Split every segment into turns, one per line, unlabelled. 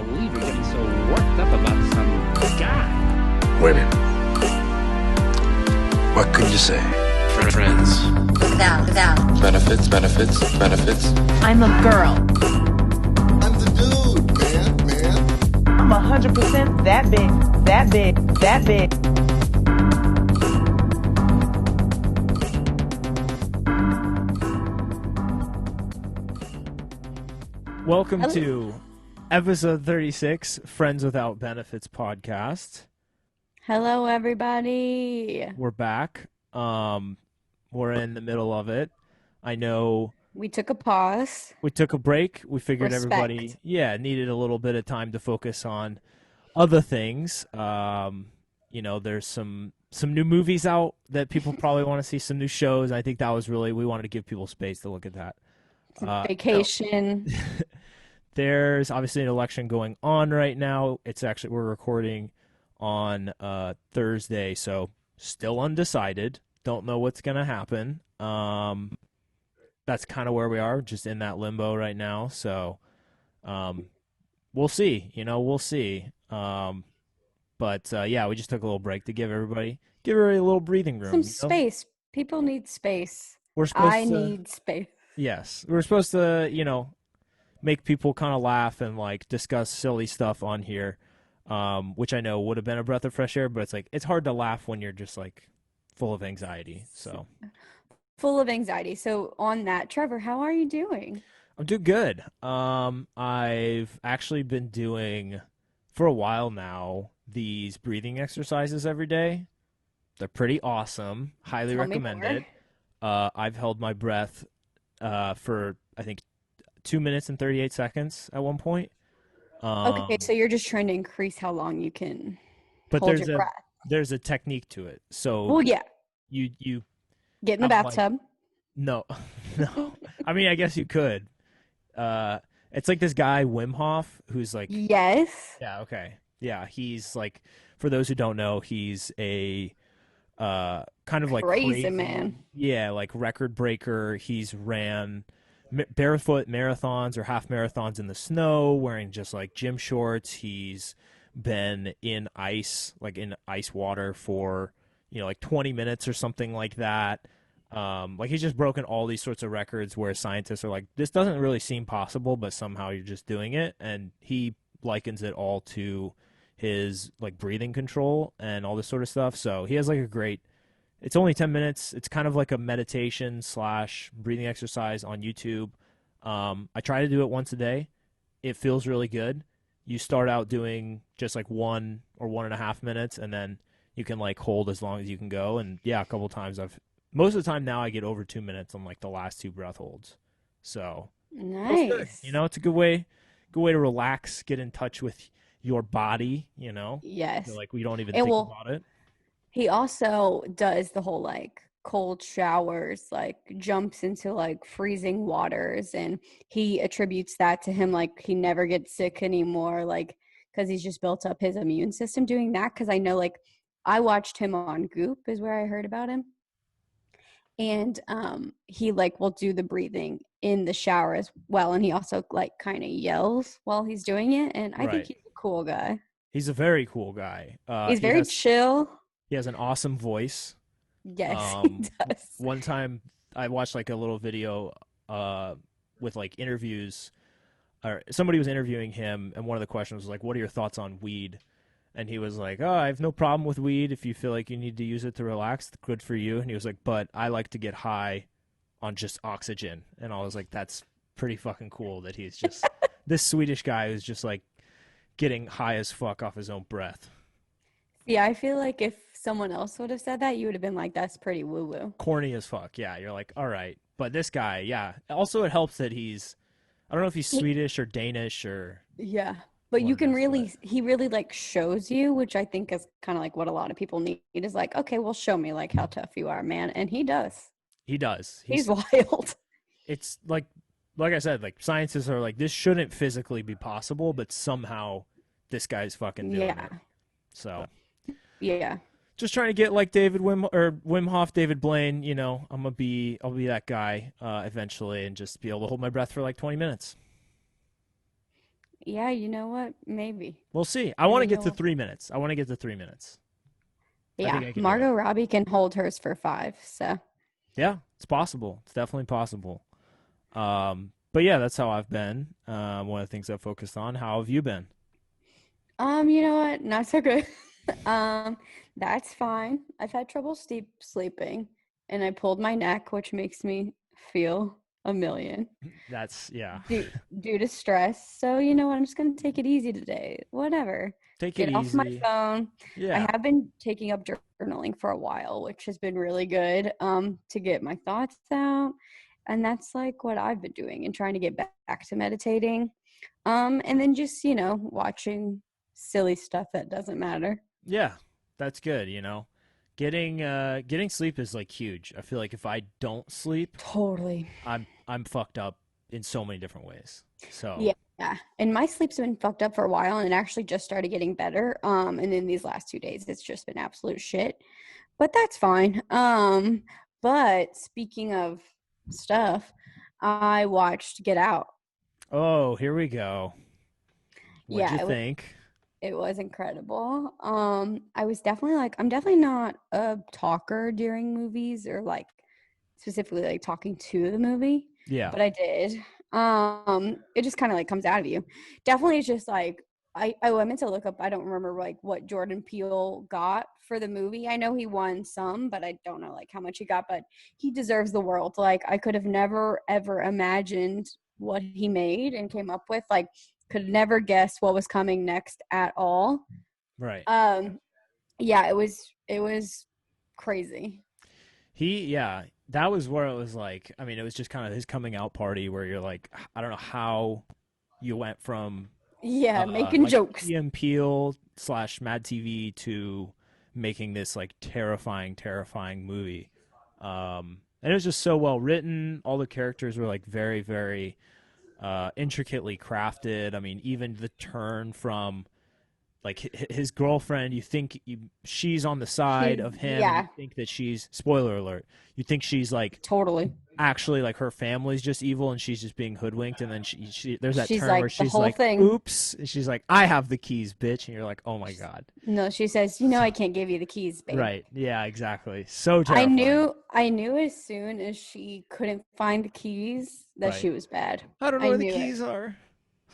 believe you're getting so worked up about some guy.
Women. What could you say?
Friends.
Without.
Benefits.
I'm a girl.
I'm the dude, man.
I'm 100% that big.
Welcome to episode 36, Friends Without Benefits podcast.
Hello, everybody.
We're back. We're in the middle of it. I know
We took a pause.
we took a break. We figured
Respect.
everybody, needed a little bit of time to focus on other things. There's some new movies out that people probably want to see, some new shows. I think that was we wanted to give people space to look at that.
Vacation.
There's obviously an election going on right now. We're recording on Thursday, so still undecided. Don't know what's going to happen. That's kind of where we are, just in that limbo right now. So we'll see. We'll see. But we just took a little break to give everybody a little breathing room.
Some space. People need space.
I
need space.
Yes. We're supposed to, make people kind of laugh and discuss silly stuff on here, which I know would have been a breath of fresh air, but it's hard to laugh when you're just full of anxiety. So
Full of anxiety. So on that, Trevor, how are you doing?
I'm doing good. I've actually been doing for a while now these breathing exercises every day. They're pretty awesome. Highly
Tell me
recommend
more.
it. I've held my breath for I think 2 minutes and 38 seconds at one point.
Okay, so you're just trying to increase how long you can
But
hold your breath.
there's a technique to it. So
Well, yeah.
you
Get in the
I'm
bathtub.
no. I mean, I guess you could. It's like this guy Wim Hof who's
Yes.
yeah, okay. Yeah, he's for those who don't know, he's a kind of
Crazy man.
Yeah, record breaker. He's ran barefoot marathons or half marathons in the snow, wearing just gym shorts. He's been in ice, in ice water for 20 minutes or something like that. He's just broken all these sorts of records where scientists are this doesn't really seem possible, but somehow you're just doing it. And he likens it all to his breathing control and all this sort of stuff. So he has it's only 10 minutes. It's kind of like a meditation / breathing exercise on YouTube. I try to do it once a day. It feels really good. You start out doing just 1 or 1.5 minutes, and then you can hold as long as you can go. And yeah, a couple times most of the time now I get over 2 minutes on the last 2 breath holds. So
Nice.
it's a good way to relax, get in touch with your body,
Yes.
So, we don't even
And
think
well,
about it.
He also does the whole cold showers, jumps into freezing waters, and he attributes that to him he never gets sick anymore, because he's just built up his immune system doing that. Because I know I watched him on Goop is where I heard about him, and he will do the breathing in the shower as well, and he also kind of yells while he's doing it, and I think
Right.
he's a cool guy.
He's a very cool guy.
He's very chill.
He has an awesome voice.
Yes, he does.
One time I watched a little video with interviews, or somebody was interviewing him, and one of the questions was what are your thoughts on weed? And he was like, oh, I have no problem with weed. If you feel like you need to use it to relax, good for you. And he was like, but I like to get high on just oxygen. And I was like, that's pretty fucking cool that he's just this Swedish guy who's just getting high as fuck off his own breath.
Yeah, I feel like if someone else would have said that, you would have been like, that's pretty woo-woo.
Corny as fuck. Yeah, you're all right. But this guy, yeah. Also, it helps that I don't know if he's Swedish or Danish or...
Yeah, but you can he really shows you, which I think is kind of what a lot of people need, is okay, well, show me how tough you are, man. And he does.
He does.
He's wild.
It's like I said, scientists are this shouldn't physically be possible, but somehow this guy's fucking doing it. So...
Yeah.
Just trying to get Wim Hof, David Blaine. I'll be that guy eventually, and just be able to hold my breath for 20 minutes.
Yeah, you know what? Maybe.
We'll see. I want to
Maybe
get
I
to
will.
3 minutes. I want to get to 3 minutes. I
Yeah,
think I can do it.
Margot Robbie can hold hers for 5. So,
Yeah, it's possible. It's definitely possible. But yeah, that's how I've been. One of the things I've focused on. How have you been?
you know what? Not so good. Um, that's fine. I've had trouble sleeping, and I pulled my neck, which makes me feel a million
That's yeah.
due due to stress. So, you know what? I'm just gonna take it easy today. Whatever.
Take it
Get off my
easy.
phone. I
Yeah.
have been taking up journaling for a while, which has been really good to get my thoughts out. And that's like what I've been doing and trying to get back to meditating. And then just, watching silly stuff that doesn't matter.
Yeah. That's good, Getting sleep is like huge. I feel like if I don't sleep,
Totally.
I'm fucked up in so many different ways. So,
Yeah. Yeah. And my sleep's been fucked up for a while and it actually just started getting better. And then these last 2 days, it's just been absolute shit. But that's fine. But speaking of stuff, I watched Get Out.
oh, here we go. What'd you
Yeah,
think?
it was incredible. I was definitely like, I'm definitely not a talker during movies or like specifically like talking to the movie,
Yeah.
but I did. It just kind of like comes out of you. Definitely, it's just like I meant to look up. I don't remember like what Jordan Peele got for the movie. I know he won some, but I don't know like how much he got. But he deserves the world. Like I could have never ever imagined what he made and came up with. Like could never guess what was coming next at all.
Right.
Um, yeah, it was crazy.
Yeah, that was where it was like, I mean, it was just kind of his coming out party where you're like, I don't know how you went from
Yeah, making
like
jokes.
Ian Peel slash Mad TV to making this like terrifying movie. And it was just so well written. All the characters were like very, very intricately crafted. I mean, even the turn from like his girlfriend, she's on the side
She's
of him, and you
yeah,
think that she's, spoiler alert, you think she's like
totally.
actually like her family's just evil and she's just being hoodwinked, and then she there's that
She's
turn where
like the
she's
whole
like,
thing.
oops, and she's like, I have the keys, bitch, and you're like, oh my god.
No, she says, I can't give you the keys, babe.
Right, yeah, exactly, so
I
terrifying.
knew I knew as soon as she couldn't find the keys that
Right,
she was bad.
I don't know
I
where the
knew it.
keys are.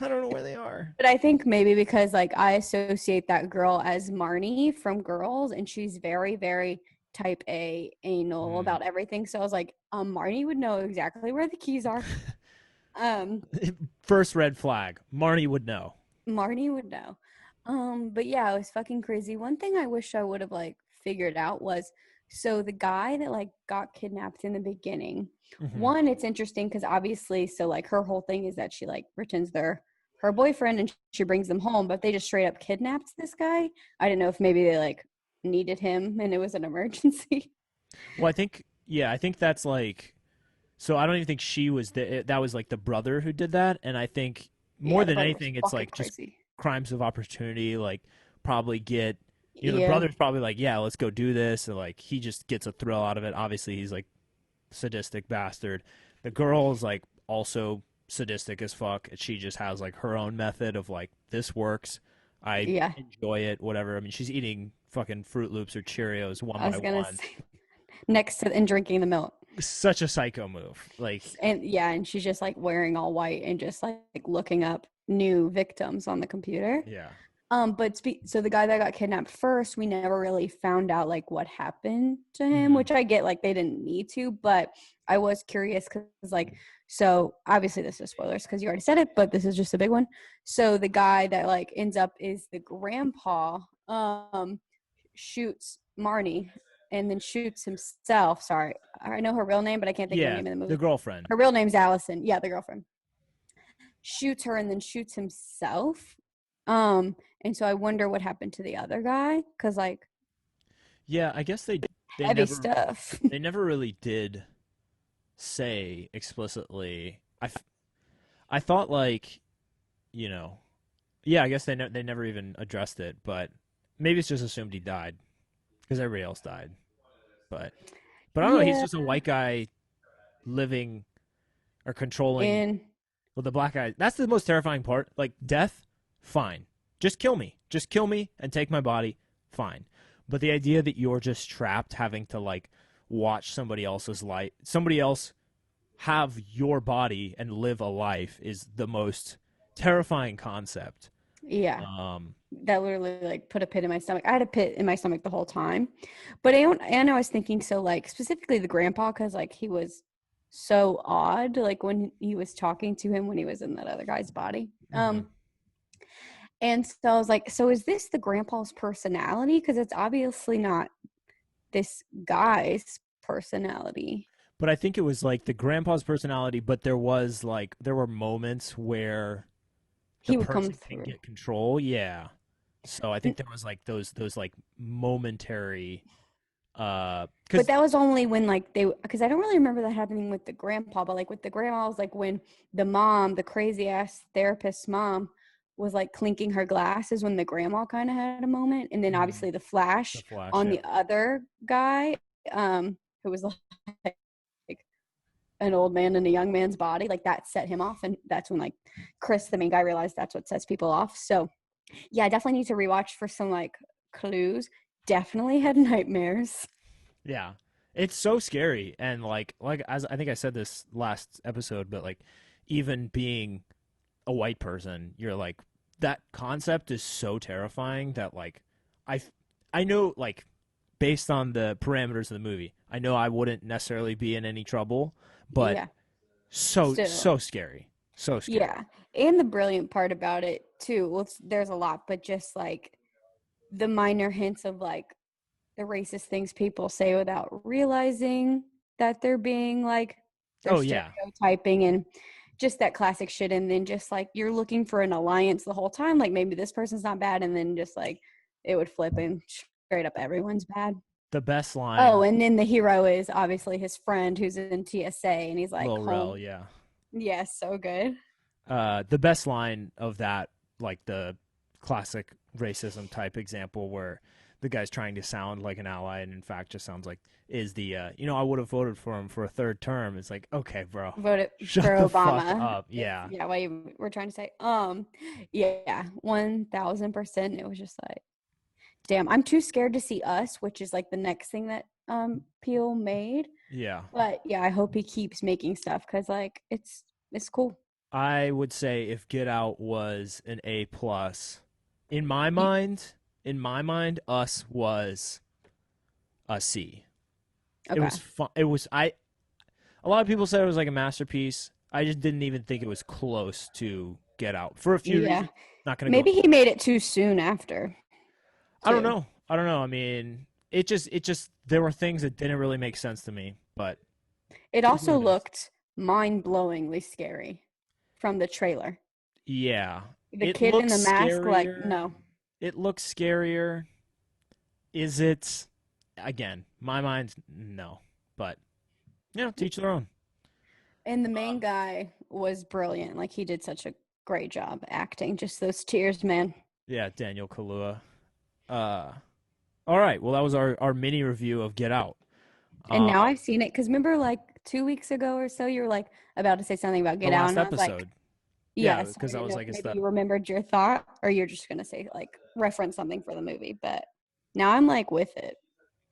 I don't know where they are.
But I think maybe because like I associate that girl as Marnie from Girls and she's very, very type A anal
Hmm.
about everything. So I was like, Marnie would know exactly where the keys are. Um,
First red flag, Marnie would know.
Marnie would know. But yeah, it was fucking crazy. One thing I wish I would have like figured out was so the guy that like got kidnapped in the beginning.
Hmm.
One, it's interesting because obviously, so like her whole thing is that she like pretends they're her boyfriend and she brings them home, but they just straight up kidnapped this guy. I didn't know if maybe they like needed him and it was an emergency.
Well, I think that's like, so I don't even think that was like the brother who did that, and I think more
Yeah, the
than
brother was
anything, it's
fucking
like just
crazy.
crimes of opportunity. Like probably get, the
Yeah,
brother's probably like, yeah, let's go do this, and like he just gets a thrill out of it. Obviously, he's like sadistic bastard. The girl's like also sadistic as fuck. And she just has like her own method of like, this works. I
yeah.
enjoy it. Whatever. I mean, she's eating fucking Fruit Loops or Cheerios one
I
by
was gonna
one.
say next to and drinking the milk.
Such a psycho move. Like,
And yeah, and she's just like wearing all white and just like looking up new victims on the computer.
yeah.
But so the guy that got kidnapped first, we never really found out like what happened to him,
Mhm.
which I get like they didn't need to, but I was curious because like so obviously this is spoilers because you already said it, but this is just a big one. So the guy that like ends up is the grandpa, shoots Marnie and then shoots himself. Sorry, I know her real name, but I can't think of her
Yeah,
name in the
the
movie.
girlfriend.
Her real name's Allison. Yeah, the girlfriend shoots her and then shoots himself. And so I wonder what happened to the other guy because like
Yeah, I guess they
heavy
never
stuff.
they never really did say explicitly. I thought like, you know, yeah, I guess they never even addressed it, but maybe it's just assumed he died because everybody else died. But I don't know, he's
Yeah,
just a white guy living or controlling
in
Well, the black eyes. That's the most terrifying part. Like death, fine. Just kill me. Just kill me and take my body, fine. But the idea that you're just trapped having to like watch somebody else's life, somebody else have your body and live a life is the most terrifying concept.
Yeah.
Um,
That literally like put a pit in my stomach. I had a pit in my stomach the whole time. But and I was thinking, so like specifically the grandpa, because like he was so odd, like when he was talking to him when he was in that other guy's body. And so I was like, so is this the grandpa's personality? Because it's obviously not this guy's personality.
but I think it was like the grandpa's personality, but there were moments where the
He would come
person can
through.
get control. Yeah. So I think there was like those like momentary
But
because
that was only when like because I don't really remember that happening with the grandpa, but like with the grandma, it was like when the mom, the crazy ass therapist's mom, was like clinking her glasses when the grandma kind of had a moment, and then obviously the
the
flash
flash,
on
yeah.
the other guy, who was like an old man in a young man's body, like that set him off, and that's when like Chris, the main guy, realized that's what sets people off. So yeah, I definitely need to rewatch for some like clues. Definitely had nightmares.
Yeah. It's so scary and like as I think I said this last episode, but like even being a white person, you're like that concept is so terrifying that like I I know like based on the parameters of the movie, I know I wouldn't necessarily be in any trouble, but
Yeah, still.
so scary. So scary.
Yeah. And the brilliant part about it too, well, there's a lot, but just like the minor hints of like the racist things people say without realizing that they're being like they're
Oh yeah.
stereotyping, and just that classic shit. And then just like you're looking for an alliance the whole time, like maybe this person's not bad, and then just like it would flip and straight up everyone's bad.
The best
Oh,
line,
and then the hero is obviously his friend who's in TSA, and he's like
Lil
home.
Rel, yeah.
Yeah, so good.
The best line of that, like the classic racism type example where the guy's trying to sound like an ally and in fact just sounds like is the I would have voted for him for a third term. It's like, okay, bro,
Voted
shut
for
the fuck
Obama.
up. Yeah.
Yeah, what you were trying to say. Yeah, 1000%. It was just like, damn, I'm too scared to see Us, which is like the next thing that Peele made.
Yeah.
But yeah, I hope he keeps making stuff because like it's cool.
I would say if Get Out was an A plus, in my
You-
mind, Us was a C. It
Okay.
was fun. It was I. A lot of people said it was like a masterpiece. I just didn't even think it was close to Get Out for a few
Yeah.
reasons. Not gonna
Maybe
go.
he made it too soon after,
I don't
too.
know. I don't know. I mean, it just there were things that didn't really make sense to me. But
It
it is what
also
it is.
looked mind-blowingly scary from the trailer.
Yeah,
The
it
kid in the
looks
mask, like,
scarier.
no.
It looks scarier. Is it? Again, my mind, no. But teach their own.
And the main guy was brilliant. Like he did such a great job acting. Just those tears, man.
Yeah, Daniel Kaluuya. Uh, all right. Well, that was our mini review of Get Out.
And now
Um,
I've seen it because remember, like 2 weeks ago or so, you were like about to say something about
the
Get Out,
last
and I was like,
episode. Yeah,
yes. I
because I
didn't
was
know
like,
if
it's
maybe
the
you remembered your thought, or you're just gonna say like reference something for the movie. But now I'm like with it,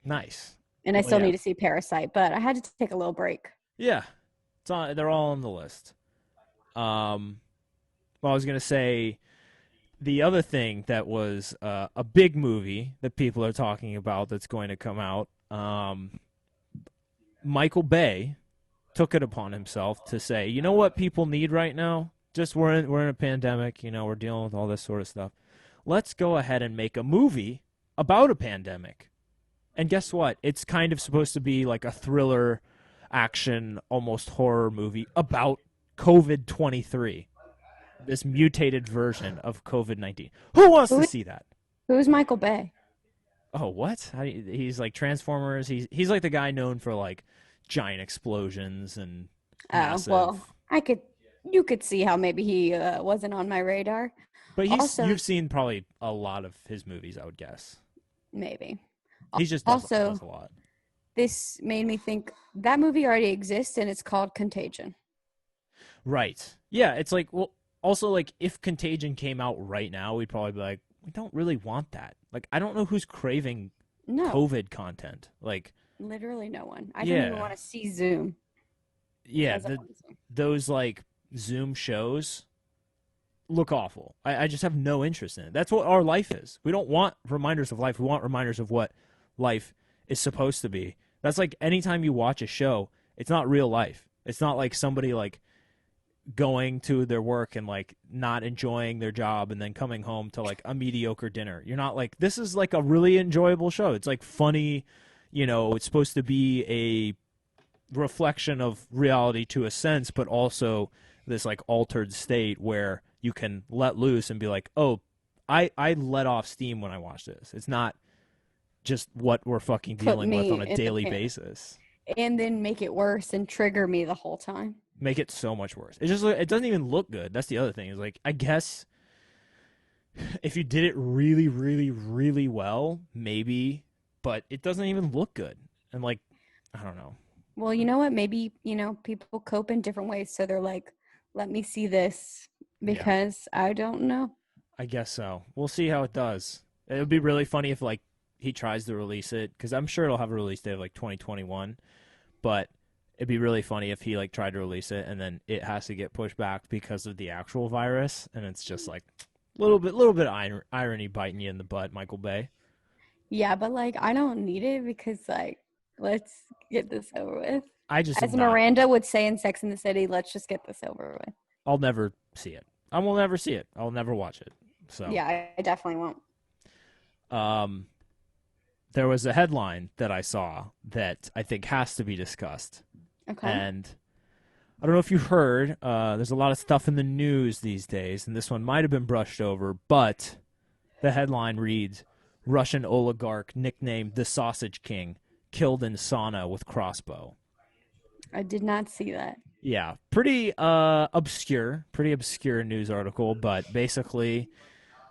nice.
and I
Well,
still
yeah,
need to see Parasite, but I had to take a little break.
yeah. It's on. They're all on the list. Um, well, I was gonna say the other thing that was a big movie that people are talking about that's going to come out. Michael Bay took it upon himself to say, you know what people need right now? Just we're in a pandemic, we're dealing with all this sort of stuff. Let's go ahead and make a movie about a pandemic. And guess what? It's kind of supposed to be like a thriller, action, almost horror movie about COVID-23, this mutated version of COVID-19. Who wants to
Who
see that?
who's Michael Bay?
Oh, what? He's like Transformers. He's like the guy known for like giant explosions and
Oh
massive.
well, you could see how maybe he wasn't on my radar.
But
Also,
you've seen probably a lot of his movies, I would guess.
maybe.
He just
Also,
does a lot.
this made me think that movie already exists and it's called Contagion.
Right. Yeah, it's like, well, also, like, if Contagion came out right now, we'd probably be like, we don't really want that. Like, I don't know who's craving
No,
COVID content. Like,
literally no one. I don't even
yeah,
want to see Zoom
yeah,
as a whole Zoom.
those, like, Zoom shows look awful. I just have no interest in it. That's what our life is. We don't want reminders of life. We want reminders of what life is supposed to be. That's like anytime you watch a show, it's not real life. It's not like somebody, like, going to their work and, like, not enjoying their job and then coming home to, like, a mediocre dinner. You're not like, this is like a really enjoyable show. It's like funny, it's supposed to be a reflection of reality to a sense, but also this, like, altered state where you can let loose and be like, oh, I let off steam when I watch this. It's not just what we're fucking
Put
dealing with
me
on a
in the
daily
panic.
basis.
And then make it worse and trigger me the whole time.
Make it so much worse. It just, it doesn't even look good. That's the other thing. Is like, I guess if you did it really, really, really well, maybe, but it doesn't even look good. And, like, I don't know.
Well, you know what? Maybe, people cope in different ways. So they're like, let me see this because I don't know.
I guess so. We'll see how it does. It would be really funny if, like, he tries to release it, because I'm sure it'll have a release date of, like, 2021. But it'd be really funny if he, like, tried to release it and then it has to get pushed back because of the actual virus, and it's just like little bit irony biting you in the butt, Michael Bay.
Yeah, but like I don't need it because like let's get this over with.
I just
As
am not.
Miranda would say in Sex and the City, let's just get this over with.
I'll never see it. I will never see it. I'll never watch it. So
Yeah, I definitely won't.
there was a headline that I saw that I think has to be discussed.
Okay.
And I don't know if you heard, there's a lot of stuff in the news these days, and this one might have been brushed over, but the headline reads, Russian oligarch nicknamed the Sausage King, killed in sauna with crossbow.
I did not see that.
Yeah, pretty obscure news article, but basically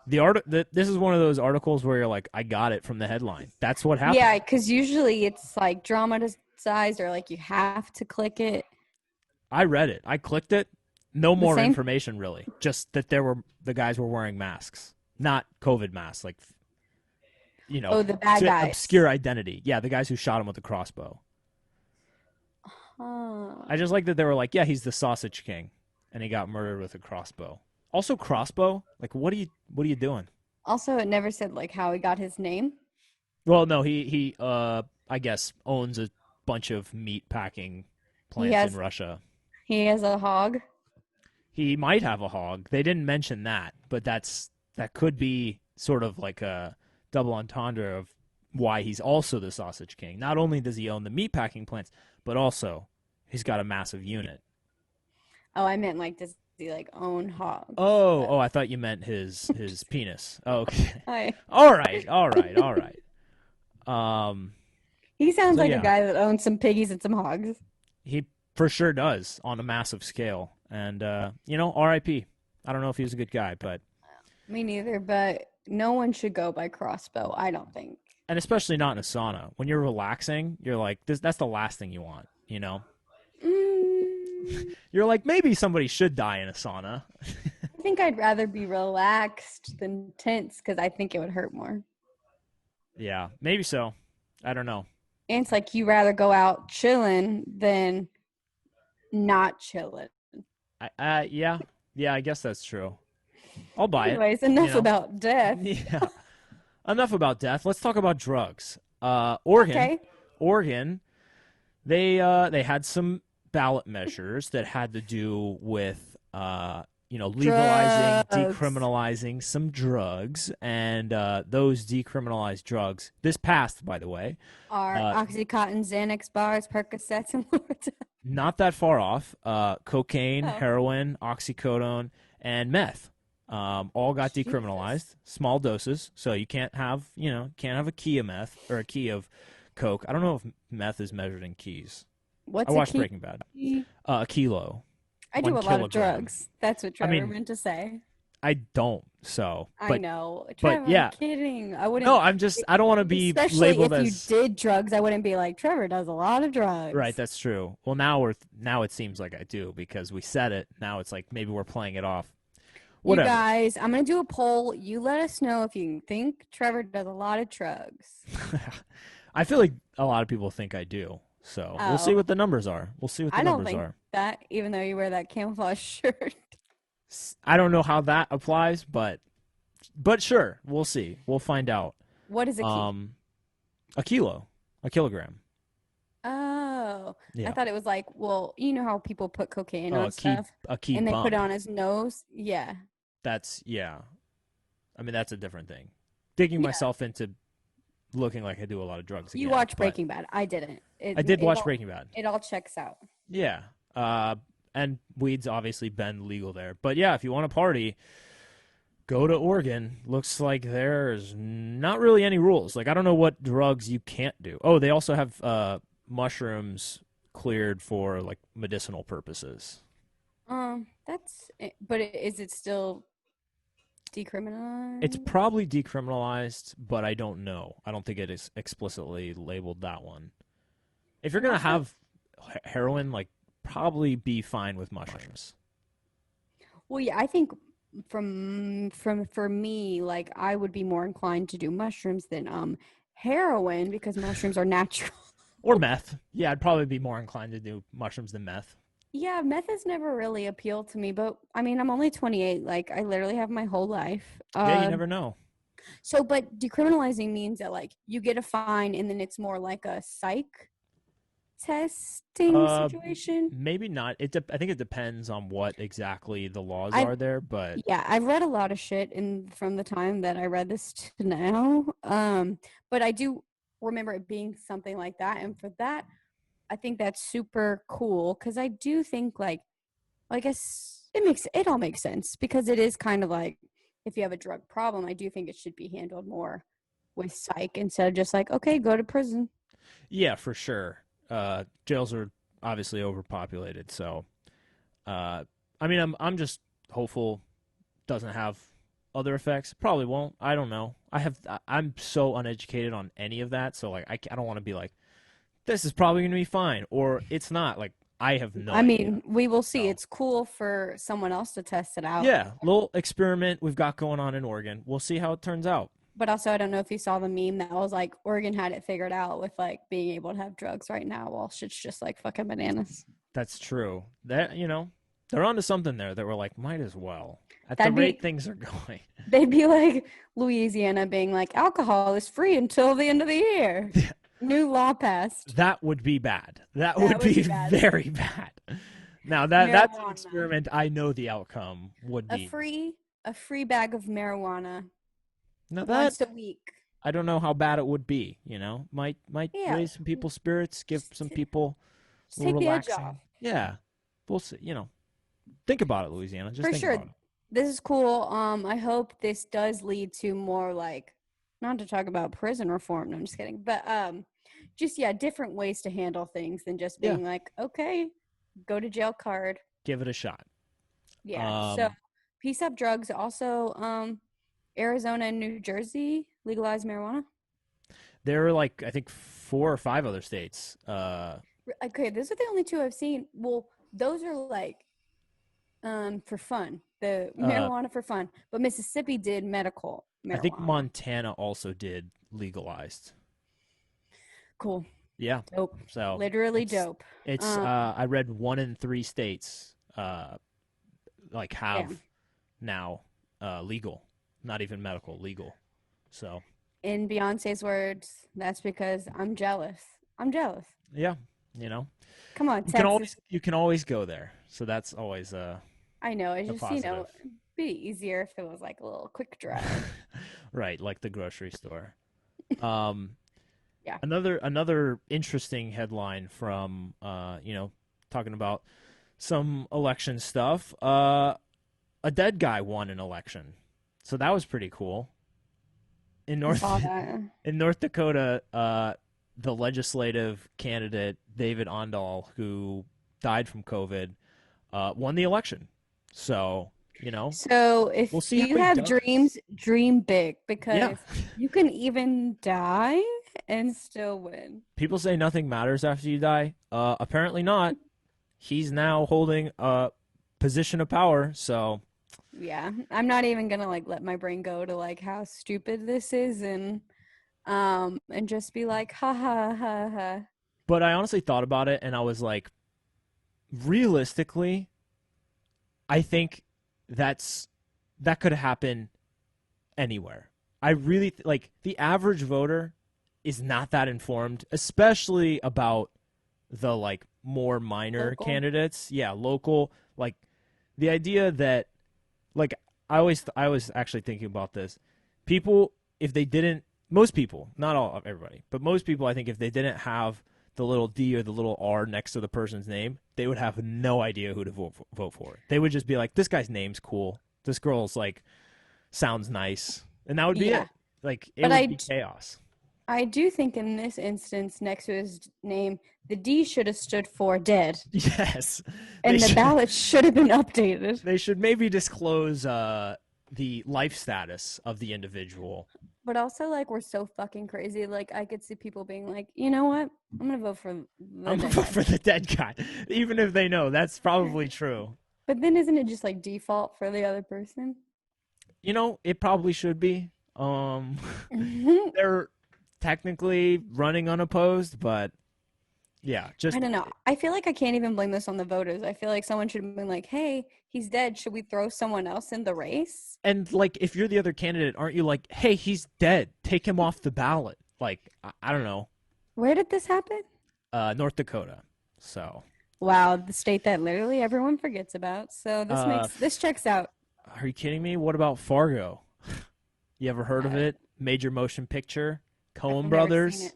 this is one of those articles where you're like, I got it from the headline. That's what happened.
Yeah, because usually it's like dramatized or like you have to click it.
I read it. I clicked it. No more
same?
information, really. Just that the guys were wearing masks, not COVID masks, like,
Oh, the bad guys.
obscure identity. Yeah, the guys who shot him with the crossbow. I just like that they were like, yeah, he's the Sausage King, and he got murdered with a crossbow. Also, crossbow. Like, what are you doing?
Also, it never said like how he got his name.
Well, no, he I guess owns a bunch of meat packing plants in Russia.
He has a hog.
He might have a hog. They didn't mention that, but that could be sort of like a double entendre of why he's also the Sausage King. Not only does he own the meatpacking plants, but also he's got a massive unit.
Oh, I meant like does he like own hogs?
Oh, I thought you meant his penis. Oh, okay.
Hi.
All right.
He sounds
So,
like
yeah.
a guy that owns some piggies and some hogs.
He for sure does on a massive scale. And, R.I.P. I don't know if he was a good guy, but.
Me neither, but no one should go by crossbow, I don't think.
And especially not in a sauna. When you're relaxing, you're like, that's the last thing you want, You're like, maybe somebody should die in a sauna.
I think I'd rather be relaxed than tense because I think it would hurt more.
Yeah, maybe so. I don't know.
And it's like you rather go out chilling than not chilling.
Yeah, I guess that's true. I'll buy
Anyways,
it.
enough about death.
Yeah. Enough about death. Let's talk about drugs. Oregon.
Okay.
Oregon. They had some ballot measures that had to do with legalizing,
Drugs.
decriminalizing some drugs, and those decriminalized drugs. This passed, by the way.
Are Oxycontin, Xanax bars, Percocets, and Loretta.
Not that far off. Cocaine,
Oh.
heroin, oxycodone, and meth. All got decriminalized, small doses. So you can't have a key of meth or a key of coke. I don't know if meth is measured in keys.
What's
I
a
watched
key?
Breaking Bad. A kilo.
I do a
1
lot of
kilogram.
drugs. That's what Trevor meant to say.
I don't. So,
I know.
but
Trevor,
yeah.
I'm kidding. I wouldn't.
No, I don't want to be
Especially
labeled
if you
as
did drugs, I wouldn't be like, Trevor does a lot of drugs.
right. That's true. Well, now it seems like I do because we said it. Now it's like maybe we're playing it off. Whatever.
You guys, I'm going to do a poll. You let us know if you think Trevor does a lot of drugs.
I feel like a lot of people think I do. So we'll see
Oh.
what the numbers are. We'll see what the
I don't
numbers
think
are.
that, even though you wear that camouflage shirt.
I don't know how that applies, but sure, we'll see. We'll find out.
What is a key?
A kilogram.
Oh,
Yeah.
I thought it was like, well, you know how people put cocaine on
a key
stuff
a key
and they
bump.
put it on his nose? Yeah.
That's I mean, that's a different thing. Digging
Yeah.
myself into looking like I do a lot of drugs.
You
again,
watch
but
Breaking Bad. I didn't.
I did watch Breaking Bad.
It all checks out.
Yeah. And weed's obviously been legal there. But yeah, if you want to party, go to Oregon. Looks like there's not really any rules. Like, I don't know what drugs you can't do. Oh, they also have mushrooms cleared for like medicinal purposes.
But is it still decriminalized?
It's probably decriminalized, but I don't know. I don't think it is explicitly labeled that one. If you're gonna have heroin, like, probably be fine with mushrooms.
Well, yeah, I think for me, like I would be more inclined to do mushrooms than heroin because mushrooms are natural.
Or meth. Yeah, I'd probably be more inclined to do mushrooms than meth.
Yeah, meth has never really appealed to me, but I mean, I'm only 28. Like, I literally have my whole life.
Yeah, you never know.
So, but decriminalizing means that, like, you get a fine and then it's more like a psych testing situation.
Maybe not. I think it depends on what exactly the laws are there, but
yeah, I've read a lot of shit from the time that I read this to now. But I do remember it being something like that, and for that, I think that's super cool because I do think well, I guess it all makes sense because it is kind of like if you have a drug problem, I do think it should be handled more with psych instead of just like, okay, go to prison.
yeah, for sure. Jails are obviously overpopulated, so I mean, I'm just hopeful doesn't have other effects. Probably won't. I don't know. I'm so uneducated on any of that, so like I don't want to be like, this is probably going to be fine, or it's not. Like, I have no idea.
Mean, we will see.
So.
It's cool for someone else to test it out.
Yeah, little experiment we've got going on in Oregon. We'll see how it turns out.
But also, I don't know if you saw the meme that was like, Oregon had it figured out with like being able to have drugs right now while shit's just like fucking bananas.
That's true. That, they're onto something there that we're like, might as well. At the rate things are going.
They'd be like Louisiana being like, alcohol is free until the end of the year. New law passed.
That would be bad. That would be very bad. Now that's an experiment. I know the outcome would be
a free bag of marijuana.
Now
once a week.
I don't know how bad it would be. Might raise some people's spirits, give some people a little relaxing.
The edge off.
Yeah, we'll see. Think about it, Louisiana. Just
for
think
sure.
about it.
This is cool. I hope this does lead to more like, not to talk about prison reform. No, I'm just kidding. But different ways to handle things than just being like, okay, go to jail card.
Give it a shot.
Yeah. So peace up drugs. Also, Arizona and New Jersey legalize marijuana.
There are like, I think 4 or 5 other states.
Okay, those are the only 2 I've seen. Well, those are like for fun. The marijuana for fun. But Mississippi did medical marijuana.
I think Montana also did legalized.
Cool.
Yeah.
Dope.
So
literally dope.
It's I read 1 in 3 states like have now legal. Not even medical, legal. So
in Beyonce's words, that's because I'm jealous. I'm jealous.
Yeah,
Come on, Texas.
You can always go there. So that's always
I know. It's just
positive.
be easier if it was like a little quick drive.
Right, like the grocery store.
Yeah.
Another interesting headline from talking about some election stuff. A dead guy won an election. So that was pretty cool. In North Dakota, the legislative candidate David Ondal, who died from COVID, won the election. So you know?
So if
We'll see how
you
he
have
does.
dreams, dream big
Yeah.
because you can even die and still win.
People say nothing matters after you die. Apparently not. He's now holding a position of power, so
Yeah, I'm not even gonna like let my brain go to like how stupid this is and just be like ha ha ha ha.
but I honestly thought about it and I was like, realistically, I think that could happen anywhere. I really like the average voter is not that informed, especially about the like more minor
Local.
candidates. Yeah, local. Like the idea that like I was actually thinking about this. People, if they didn't, most people, not all everybody, but most people, I think if they didn't have the little D or the little R next to the person's name, they would have no idea who to vote for. They would just be like, this guy's name's cool. This girl's like sounds nice, and that would be
Yeah.
it. Like it
But
would be chaos.
I do think in this instance, next to his name, the D should have stood for dead,
Yes,
and
They
the
should-
ballot should have been updated.
They should maybe disclose the life status of the individual.
But also, like, we're so fucking crazy. Like, I could see people being like, you know what? I'm gonna vote for the
I'm
dead
gonna vote
guy."
for the dead guy, even if they know that's probably true.
But then isn't it just like default for the other person?
You know, it probably should be. They're technically running unopposed, but yeah, just
I don't know. I feel like I can't even blame this on the voters. I feel like someone should have been like, hey, he's dead. Should we throw someone else in the race?
and like if you're the other candidate, aren't you like, hey, he's dead, take him off the ballot? Like I don't know,
Where did this happen?
North Dakota. So
Wow, the state that literally everyone forgets about. So this checks out.
are you kidding me? What about Fargo? You ever heard of
Uh,
it? Major motion picture, Coen
I've never
Brothers.
seen it.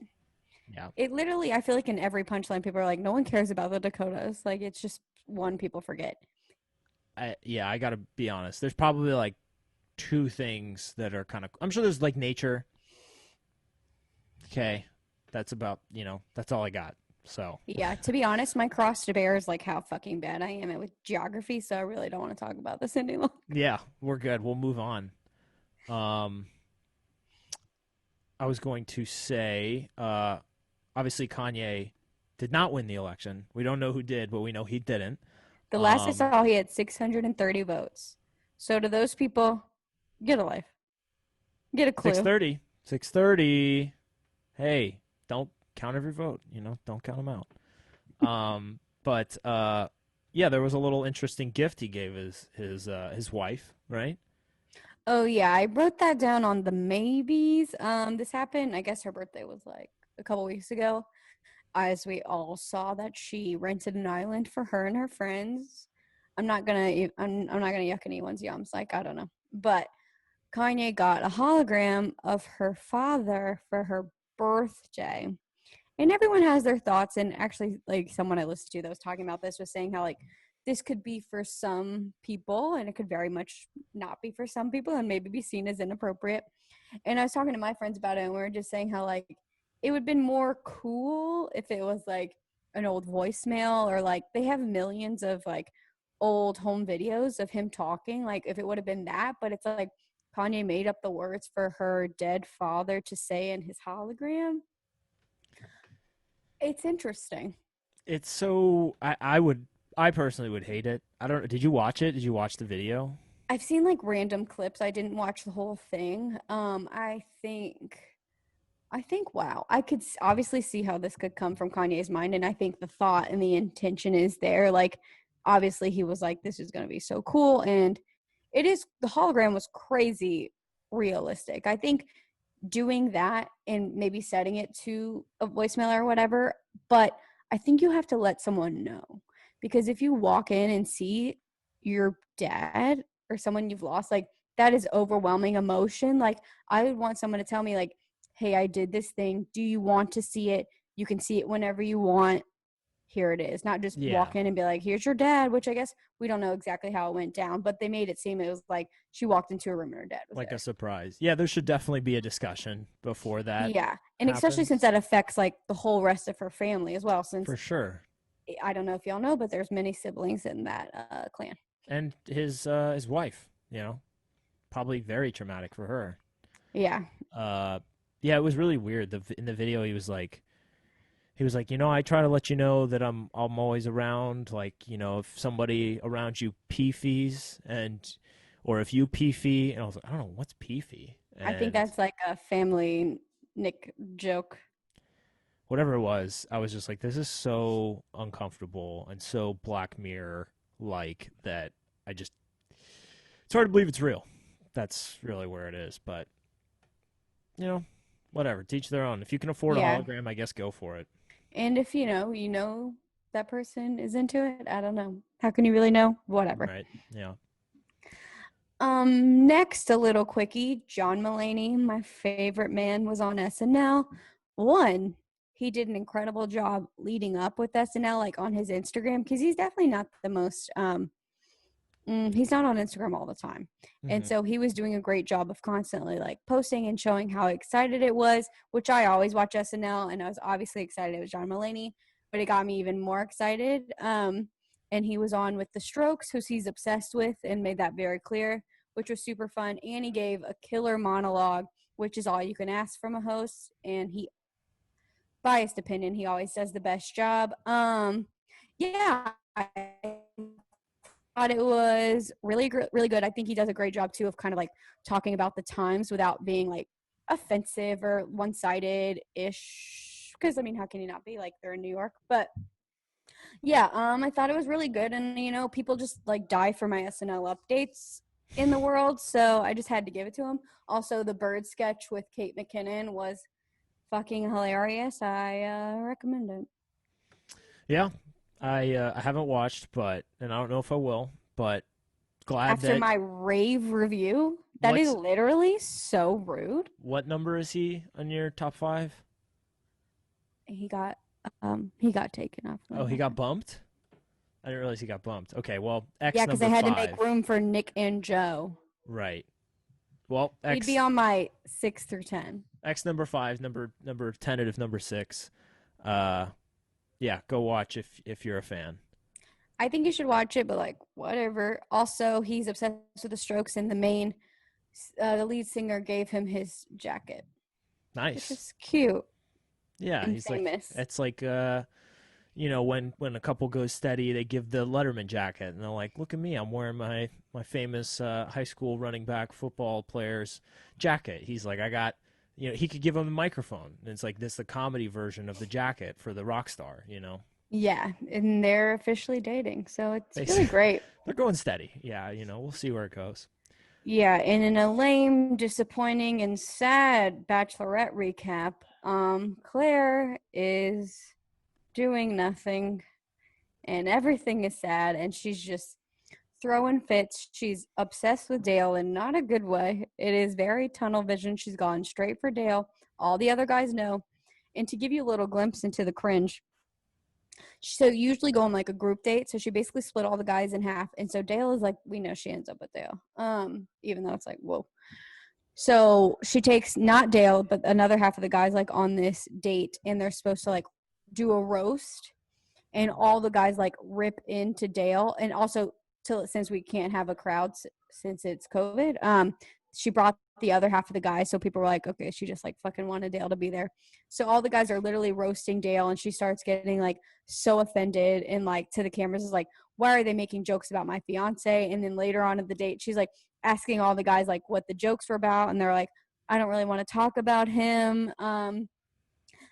Yeah.
It literally, I feel like in every punchline, people are like, no one cares about the Dakotas. Like, it's just one people forget.
I gotta be honest. There's probably like two things that are kind of. I'm sure there's like nature. Okay, that's about that's all I got. So
Yeah, to be honest, my cross to bear is like how fucking bad I am at with geography. So I really don't want to talk about this any longer.
yeah, we're good. We'll move on. I was going to say, obviously Kanye did not win the election. We don't know who did, but we know he didn't.
The last I saw, he had 630 votes. So to those people, get a life. Get a clue.
630. 630. Hey, don't count every vote. Don't count them out. But yeah, there was a little interesting gift he gave his wife, right?
Oh yeah, I wrote that down on the maybes. This happened, I guess her birthday was like a couple weeks ago. As we all saw that she rented an island for her and her friends. I'm not gonna yuck anyone's yums, like I don't know. But Kanye got a hologram of her father for her birthday. And everyone has their thoughts, and actually like someone I listened to that was talking about this was saying how like this could be for some people and it could very much not be for some people and maybe be seen as inappropriate. And I was talking to my friends about it and we were just saying how like it would have been more cool if it was like an old voicemail or like they have millions of like old home videos of him talking, like if it would have been that, but it's like Kanye made up the words for her dead father to say in his hologram. It's interesting.
It's so I personally would hate it. I don't. Did you watch it? Did you watch the video?
I've seen like random clips. I didn't watch the whole thing. I think wow, I could obviously see how this could come from Kanye's mind, and I think the thought and the intention is there. Like, obviously, he was like, "This is going to be so cool," and it is. The hologram was crazy realistic. I think doing that and maybe setting it to a voicemail or whatever, but I think you have to let someone know because if you walk in and see your dad or someone you've lost, like that is overwhelming emotion. Like I would want someone to tell me like, hey, I did this thing. Do you want to see it? You can see it whenever you want. Here it is. Not just walk in and be like, here's your dad, which I guess we don't know exactly how it went down, but they made it seem it was like she walked into a room and her dad was
like
there.
a surprise. Yeah, there should definitely be a discussion before that.
Yeah. And especially
happens.
since that affects like the whole rest of her family as well. Since
For sure.
I don't know if y'all know, but there's many siblings in that clan.
And his wife, probably very traumatic for her.
Yeah.
Yeah, it was really weird. In the video, he was like, I try to let you know that I'm always around. Like, if somebody around you pee-fees or if you pee-fee, and I was like, I don't know what's pee-fee,
I think
and
that's like a family Nick joke.
whatever it was, I was just like, this is so uncomfortable and so Black Mirror like that. It's hard to believe it's real. That's really where it is, but whatever. Teach their own. If you can afford a
Yeah.
hologram, I guess go for it.
And if you know that person is into it, I don't know. How can you really know? Whatever.
Right? Yeah.
Next, a little quickie. John Mulaney, my favorite man, was on SNL. One, he did an incredible job leading up with SNL, like on his Instagram, because he's definitely not the most he's not on Instagram all the time. And
Mhm.
so he was doing a great job of constantly like posting and showing how excited it was, which I always watch SNL, and I was obviously excited it was John Mulaney, but it got me even more excited. And he was on with The Strokes, who he's obsessed with, and made that very clear, which was super fun. And he gave a killer monologue, which is all you can ask from a host. And he, biased opinion, he always does the best job. Yeah, I thought it was really really good. I think he does a great job too of kind of like talking about the times without being like offensive or one-sided ish, because I mean, how can you not be? Like, they're in New York. But yeah, I thought it was really good. And people just like die for my SNL updates in the world, so I just had to give it to him. Also, the bird sketch with Kate McKinnon was fucking hilarious. I recommend it.
Yeah. I haven't watched, and I don't know if I will, but glad
After
that.
my rave review, that is
What's
literally so rude.
what number is he on your top 5?
He got taken off.
Oh, he got bumped? I didn't realize he got bumped. Okay, well, X
Yeah, because
number
they had
5.
to make room for Nick and Joe.
Right. Well,
He'd be on my 6 through 10.
X number 5, number tentative number 6. Yeah, go watch if you're a fan.
I think you should watch it, but like whatever. Also, he's obsessed with the Strokes, and the lead singer gave him his jacket, which
Nice.
is cute
Yeah,
and
he's like,
famous.
it's like when a couple goes steady, they give the Letterman jacket, and they're like, "Look at me, I'm wearing my famous high school running back football player's jacket." He's like, "I got," he could give him a microphone, and it's like this the comedy version of the jacket for the rock star.
Yeah, and they're officially dating, so it's
They
really great.
they're going steady. Yeah, we'll see where it goes.
Yeah, and in a lame, disappointing, and sad Bachelorette recap, Claire is doing nothing, and everything is sad, and she's just throwing fits. She's obsessed with Dale in not a good way. It is very tunnel vision. She's gone straight for Dale. All the other guys know. And to give you a little glimpse into the cringe, so usually go on like a group date. So she basically split all the guys in half. And so Dale is like, we know she ends up with Dale. Even though it's like, whoa. So she takes not Dale, but another half of the guys like on this date, and they're supposed to like do a roast, and all the guys like rip into Dale. And also, since we can't have a crowd since it's COVID, she brought the other half of the guys, so people were like, okay, she just like fucking wanted Dale to be there. So all the guys are literally roasting Dale, and she starts getting like so offended, and like to the cameras is like, why are they making jokes about my fiance? And then later on at the date, she's like asking all the guys like what the jokes were about, and they're like, I don't really want to talk about him.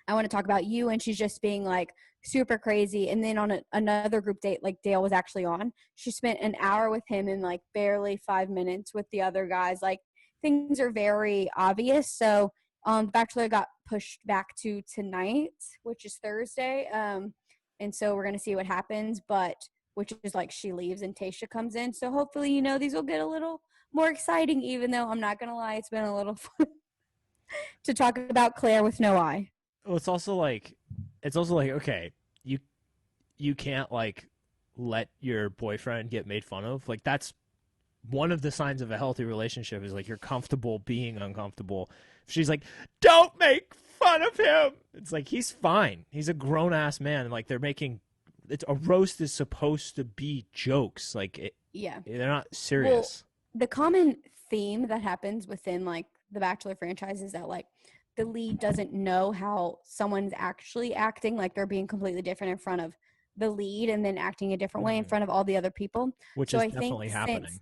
I want to talk about you. And she's just being like super crazy. And then on another group date, like Dale was actually on, she spent an hour with him and like barely 5 minutes with the other guys. Like, things are very obvious. So the Bachelor got pushed back to tonight, which is Thursday. And so we're going to see what happens, but which is like she leaves and Tayshia comes in. So hopefully, these will get a little more exciting, even though I'm not going to lie, it's been a little fun to talk about Claire with no eye.
Well, it's also like okay, you can't like let your boyfriend get made fun of. Like, that's one of the signs of a healthy relationship, is like you're comfortable being uncomfortable. If she's like, don't make fun of him, it's like, he's fine. He's a grown ass man. Like, they're making it's a roast is supposed to be jokes. Like
Yeah.
they're not serious.
The common theme that happens within like the Bachelor franchise is that like the lead doesn't know how someone's actually acting, like they're being completely different in front of the lead and then acting a different way in front of all the other people.
Which
So
is
I think
definitely happening.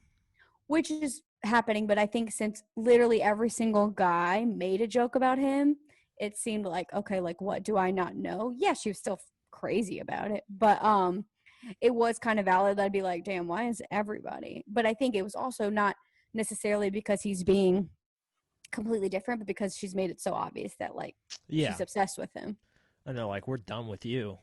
Which is happening, but I think since literally every single guy made a joke about him, it seemed like, okay, like what do I not know? Yeah, she was still crazy about it, but it was kind of valid. I'd be like, damn, why is everybody? But I think it was also not necessarily because he's being completely different, but because she's made it so obvious that like
Yeah.
she's obsessed with him.
And they're like, we're done with you.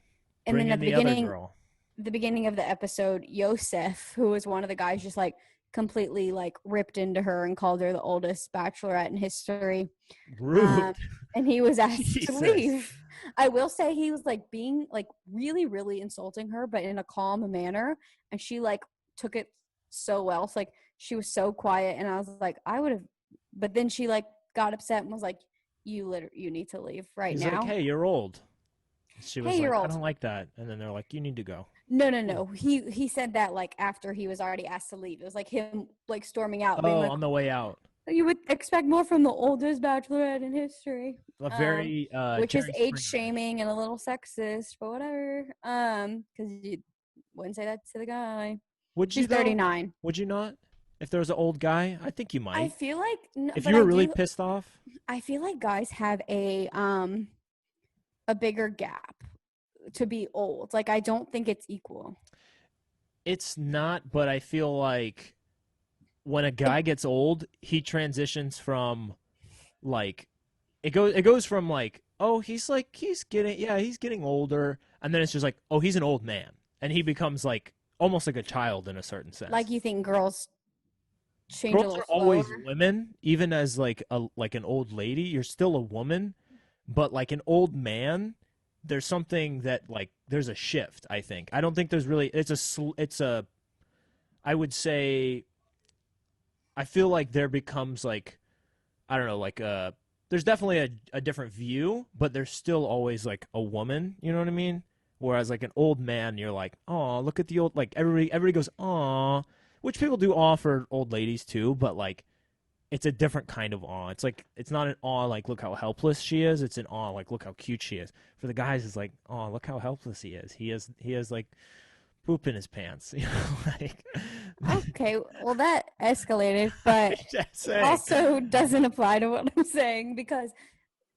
And
Bring
then
in the other girl.
the beginning of the episode, Yosef, who was one of the guys, just like completely like ripped into her and called her the oldest bachelorette in history.
Rude.
And he was asked to
Jesus.
leave. I will say he was like being like really, really insulting her, but in a calm manner. And she like took it so well. It's like she was so quiet, and I was like, I would have. But then she like got upset and was like, you need to leave right
He's
now.
like, hey, you're old. She was
Hey,
like,
you're
I
old.
don't like that. And then they're like, you need to go.
No. He said that like after he was already asked to leave. It was like him like storming out, being
Oh,
like,
on the way out.
you would expect more from the oldest bachelorette in history.
A very
Which is
Jerry
age
Springer.
shaming and a little sexist, but whatever. Because you wouldn't say that to the guy.
Would you
She's
though?
39.
Would you not? If there was an old guy, I think you might.
I feel like
if
but
you were
I
really
do-
pissed off.
I feel like guys have a bigger gap to be old. Like I don't think it's equal.
It's not, but I feel like when a guy gets old, he transitions from like it goes from like, oh, he's getting older, and then it's just like, oh, he's an old man, and he becomes like almost like a child in a certain sense.
Like you think girls change a
Girls
little
are always
slower?
women, even as like an old lady, you're still a woman, but like an old man, there's something that like there's a shift. I think I don't think there's really it's a I would say I feel like there becomes like I don't know like there's definitely a different view, but there's still always like a woman. You know what I mean? Whereas like an old man, you're like, oh, look at the old, like everybody goes, aw, which people do awe for old ladies too, but like it's a different kind of awe. It's like it's not an awe like look how helpless she is. It's an awe like look how cute she is. For the guys, it's like, oh, look how helpless he is. He has like poop in his pants. You know, like
Okay, well that escalated, but
just saying.
also doesn't apply to what I'm saying because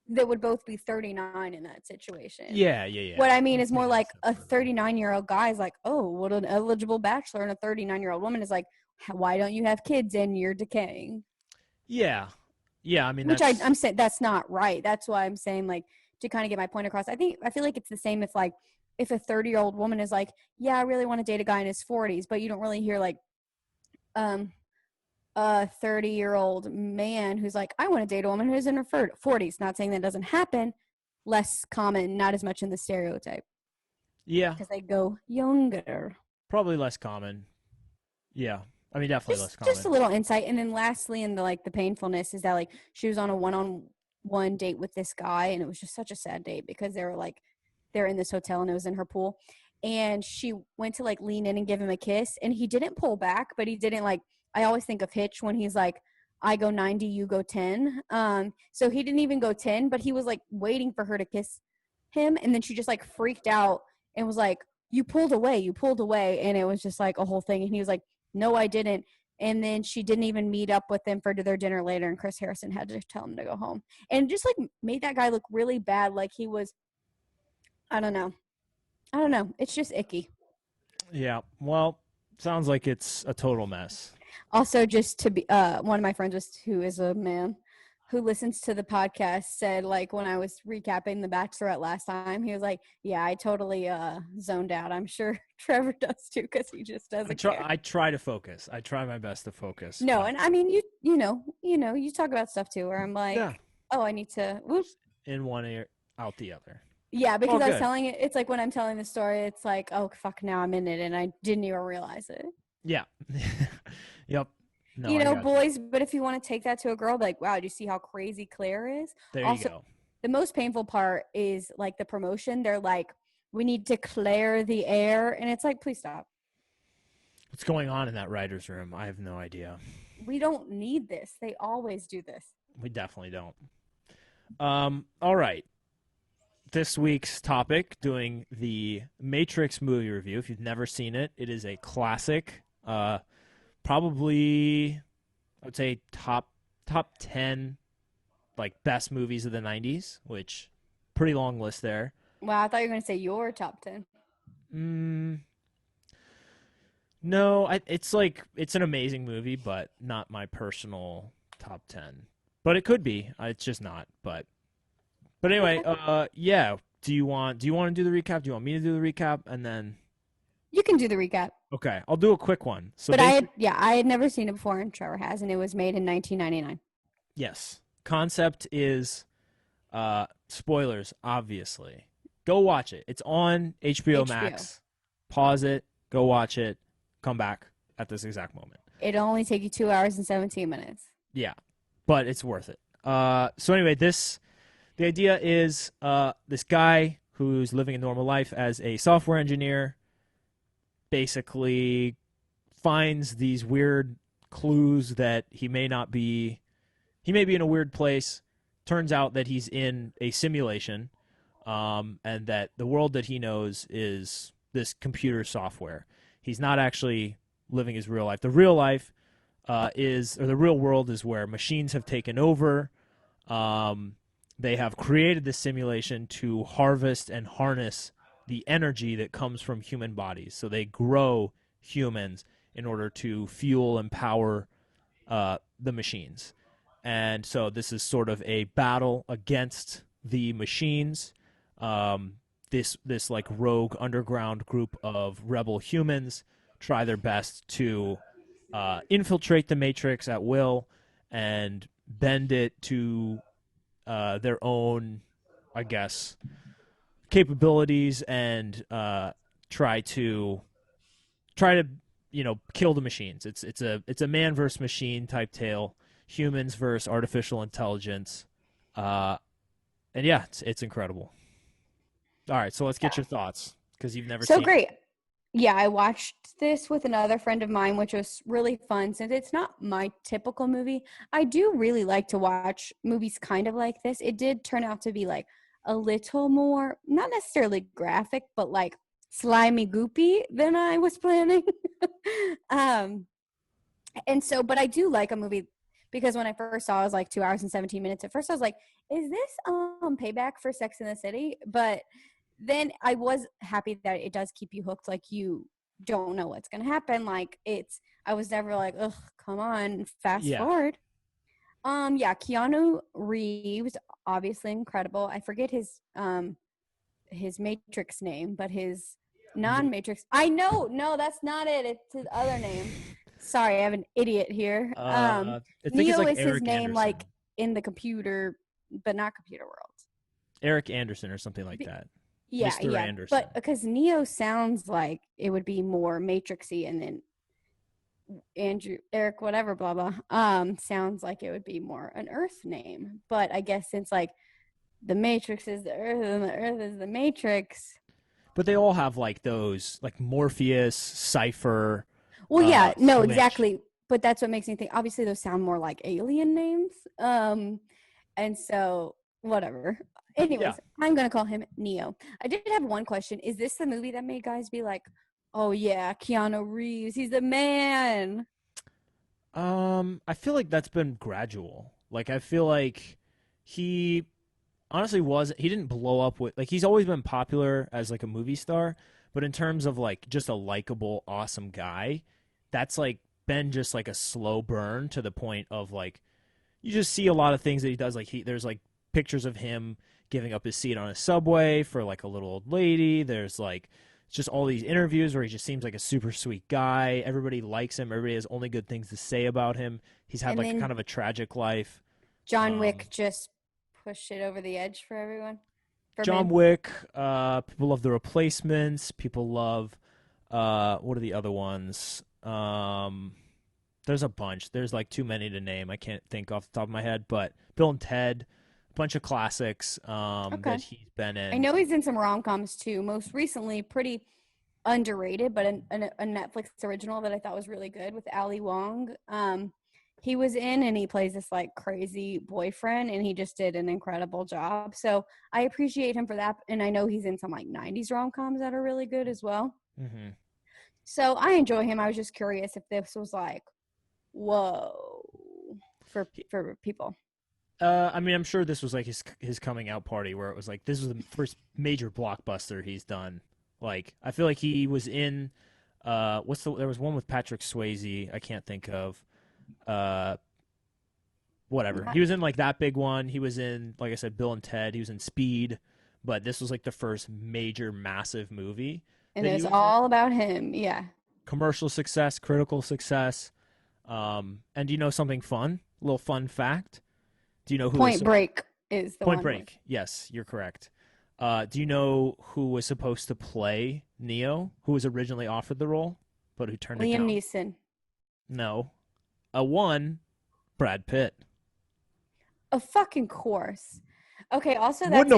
they would both be 39 in that situation.
Yeah.
What I mean is more like a 39-year-old guy is like, oh, what an eligible bachelor, and a 39-year-old woman is like, why don't you have kids and you're decaying?
Yeah. I mean,
Which I'm saying that's not right. That's why I'm saying like to kind of get my point across. I feel like it's the same if a 30-year-old woman is like, yeah, I really want to date a guy in his 40s, but you don't really hear like a 30-year-old man who's like, I want to date a woman who's in her 40s. Not saying that doesn't happen. Less common, not as much in the stereotype.
Yeah,
Because they go younger.
probably less common. Yeah, I mean, definitely less common.
Just a little insight. And then lastly, in the painfulness is that like she was on a one-on-one date with this guy, and it was just such a sad date because they're in this hotel and it was in her pool, and she went to like lean in and give him a kiss, and he didn't pull back, but he didn't like. I always think of Hitch when he's like, I go 90, you go 10. So he didn't even go 10, but he was like waiting for her to kiss him, and then she just like freaked out and was like, you pulled away, and it was just like a whole thing, and he was like, no, I didn't. And then she didn't even meet up with them for their dinner later, and Chris Harrison had to tell him to go home, and just like made that guy look really bad, like he was. I don't know. It's just icky.
Yeah, well, sounds like it's a total mess.
Also, just to be one of my friends who is a man who listens to the podcast said, like, when I was recapping The Bachelorette last time, he was like, yeah, I totally zoned out. I'm sure Trevor does too, because he just doesn't care.
I try to focus. I try my best to focus.
No, and I mean, you talk about stuff too, where I'm like,
Yeah.
oh, I need to, whoops.
In one ear, out the other.
Yeah, because
All
I was
good.
telling it, it's like when I'm telling the story, it's like, oh, fuck, now I'm in it, and I didn't even realize it.
Yeah. Yep. No, I got you.
Boys, but if you want to take that to a girl, be like, wow, do you see how crazy Claire is?
There
Also,
you go.
the most painful part is like the promotion. They're like, we need to clear the air, and it's like, please stop.
What's going on in that writer's room? I have no idea.
We don't need this. They always do this.
We definitely don't. All right. This week's topic, doing the Matrix movie review. If you've never seen it, it is a classic. Probably, I would say top 10 like best movies of the 90s, which pretty long list there.
Wow, I thought you were going to say your top 10.
No, it's like it's an amazing movie, but not my personal top 10. But it could be. It's just not. But anyway, yeah. Do you want to do the recap? Do you want me to do the recap and then?
You can do the recap.
Okay, I'll do a quick one. So,
but I had never seen it before, and Trevor has, and it was made in 1999.
Yes. Concept is, spoilers, obviously. Go watch it. It's on HBO Max. Pause it. Go watch it. Come back at this exact moment.
It'll only take you 2 hours and 17 minutes.
Yeah, but it's worth it. So anyway, the idea is this guy who's living a normal life as a software engineer basically finds these weird clues that he may be in a weird place. Turns out that he's in a simulation, and that the world that he knows is this computer software. He's not actually living his real life. The real life the real world is where machines have taken over. They have created this simulation to harvest and harness the energy that comes from human bodies. So they grow humans in order to fuel and power the machines. And so this is sort of a battle against the machines. This like rogue underground group of rebel humans try their best to infiltrate the Matrix at will and bend it to their own, I guess, capabilities and try to kill the machines. It's a man versus machine type tale, humans versus artificial intelligence, and yeah, it's incredible. All right, so let's get your thoughts because you've never seen.
So great. Yeah, I watched this with another friend of mine, which was really fun. Since it's not my typical movie, I do really like to watch movies kind of like this. It did turn out to be like a little more, not necessarily graphic, but like slimy goopy than I was planning. But I do like a movie because when I first saw it, it was like 2 hours and 17 minutes. At first I was like, is this payback for Sex in the City? But then I was happy that it does keep you hooked. Like you don't know what's going to happen. Like I was never like, ugh, come on, fast forward. Keanu Reeves, obviously incredible. I forget his Matrix name, but his non-Matrix. I know, no, that's not it. It's his other name. Sorry, I have an idiot here. Neo is his name, Anderson. Like in the computer, but not computer world. Eric
Anderson or something like that.
Yeah,
Mr.
yeah.
Anderson.
But because Neo sounds like it would be more Matrixy, and then Eric, whatever, blah blah, sounds like it would be more an Earth name. But I guess since like the Matrix is the Earth and the Earth is the Matrix.
But they all have like those, like Morpheus, Cypher.
Well, yeah, no, Switch. Exactly. But that's what makes me think. Obviously, those sound more like alien names. And so whatever. Anyways, I'm going to call him Neo. I did have one question. Is this the movie that made guys be like, oh, yeah, Keanu Reeves, he's the man?
I feel like that's been gradual. Like, I feel like he honestly he didn't blow up with, like, he's always been popular as, like, a movie star. But in terms of, like, just a likable, awesome guy, that's, like, been just, like, a slow burn to the point of, like, you just see a lot of things that he does. Like, there's, like, pictures of him giving up his seat on a subway for like a little old lady. There's like just all these interviews where he just seems like a super sweet guy. Everybody likes him. Everybody has only good things to say about him. He's had like kind of a tragic life.
John Wick just pushed it over the edge for everyone.
John Wick. People love The Replacements. People love what are the other ones? There's a bunch. There's like too many to name. I can't think off the top of my head. But Bill and Ted. bunch of classics
Okay.
that he's been in.
I know he's in some rom-coms too. Most recently, pretty underrated, but a Netflix original that I thought was really good with Ali Wong. He was in, and he plays this like crazy boyfriend, and he just did an incredible job. So I appreciate him for that. And I know he's in some like 90s rom-coms that are really good as well.
Mm-hmm.
So I enjoy him. I was just curious if this was like, whoa, for people.
I mean, I'm sure this was like his coming out party where it was like, this was the first major blockbuster he's done. Like, I feel like he was in, there was one with Patrick Swayze, I can't think of, whatever. He was in like that big one. He was in, like I said, Bill and Ted. He was in Speed, but this was like the first major, massive movie.
And it was all about him, yeah.
Commercial success, critical success. And do you know something fun? A little fun fact? Do you know who
Point Break is the one?
Point Break. Yes, you're correct. Do you know who was supposed to play Neo? Who was originally offered the role, but who turned it down?
Liam Neeson.
No. Brad Pitt.
Of fucking course. Okay, also that's
Wouldn't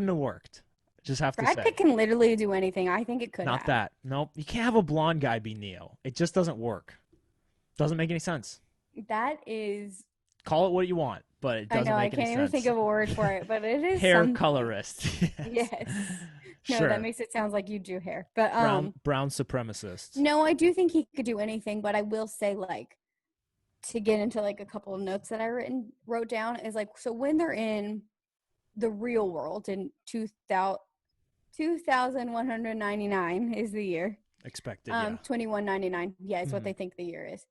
have worked. Just have to say.
Brad Pitt can literally do anything. I think it could
Not that. Nope. You can't have a blonde guy be Neo. It just doesn't work. Doesn't make any sense.
That is...
Call it what you want, but it doesn't make any sense.
I can't even think of a word for it, but it is
hair colorist.
Yes. No,
sure.
That makes it sound like you do hair. But
brown supremacist.
No, I do think he could do anything, but I will say, like, to get into like a couple of notes that I wrote down is like, so when they're in the real world in 2199 is the year.
Expected, yeah.
2199, yeah, is what they think the year is.